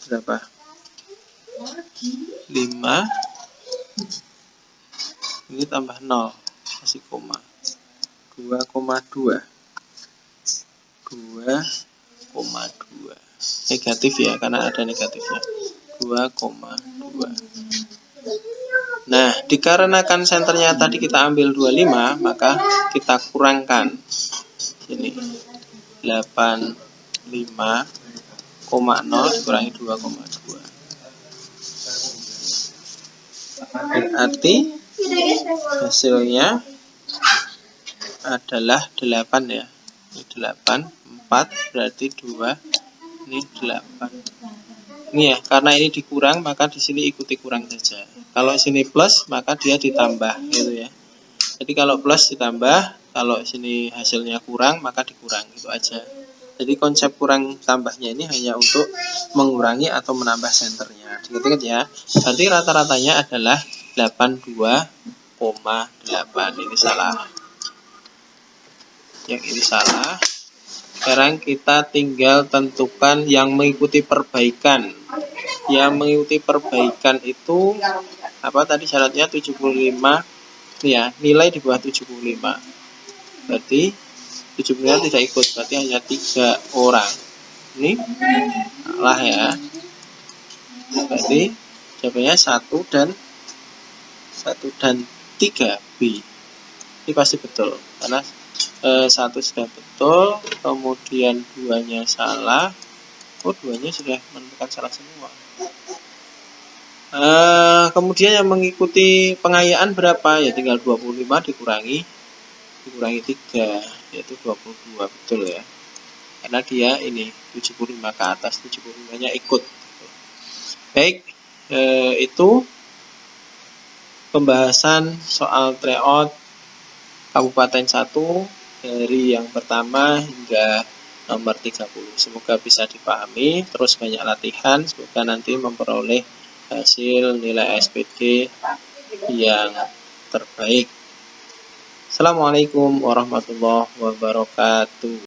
berapa? 5. Ini tambah 0. Kasih koma. 2,2. 2,2. Negatif ya, karena ada negatifnya. 2,2. Nah, dikarenakan senternya tadi kita ambil 25, maka kita kurangkan. Sini. 85,0 dikurangi 2,2. Berarti hasilnya adalah 8 ya. Ini 8, 4 berarti 2, ini 8. Ini ya, karena ini dikurang maka di sini ikuti kurang saja. Kalau sini plus maka dia ditambah gitu ya. Jadi kalau plus ditambah, kalau sini hasilnya kurang maka dikurang, gitu aja. Jadi konsep kurang tambahnya ini hanya untuk mengurangi atau menambah senternya. Ingat-ingat ya. Berarti rata-ratanya adalah 82,8. Ini salah. Yang ini salah. Sekarang kita tinggal tentukan yang mengikuti perbaikan. Yang mengikuti perbaikan itu apa tadi syaratnya? 75 ya, nilai di bawah 75. Berarti 75 tidak ikut, berarti hanya 3 orang. Ini salah ya. Berarti jawabannya 1 dan 3 B. Ini pasti betul karena 1 sudah betul, kemudian 2-nya salah. Oh, 2-nya sudah menentukan salah semua. Kemudian yang mengikuti pengayaan berapa? Ya tinggal 25 dikurangi 3, yaitu 22, betul ya. Karena dia ini 75 ke atas, 75-nya ikut. Baik, itu pembahasan soal tryout Kabupaten 1 dari yang pertama hingga nomor 30. Semoga bisa dipahami, terus banyak latihan, semoga nanti memperoleh hasil nilai SPD yang terbaik. Assalamualaikum warahmatullahi wabarakatuh.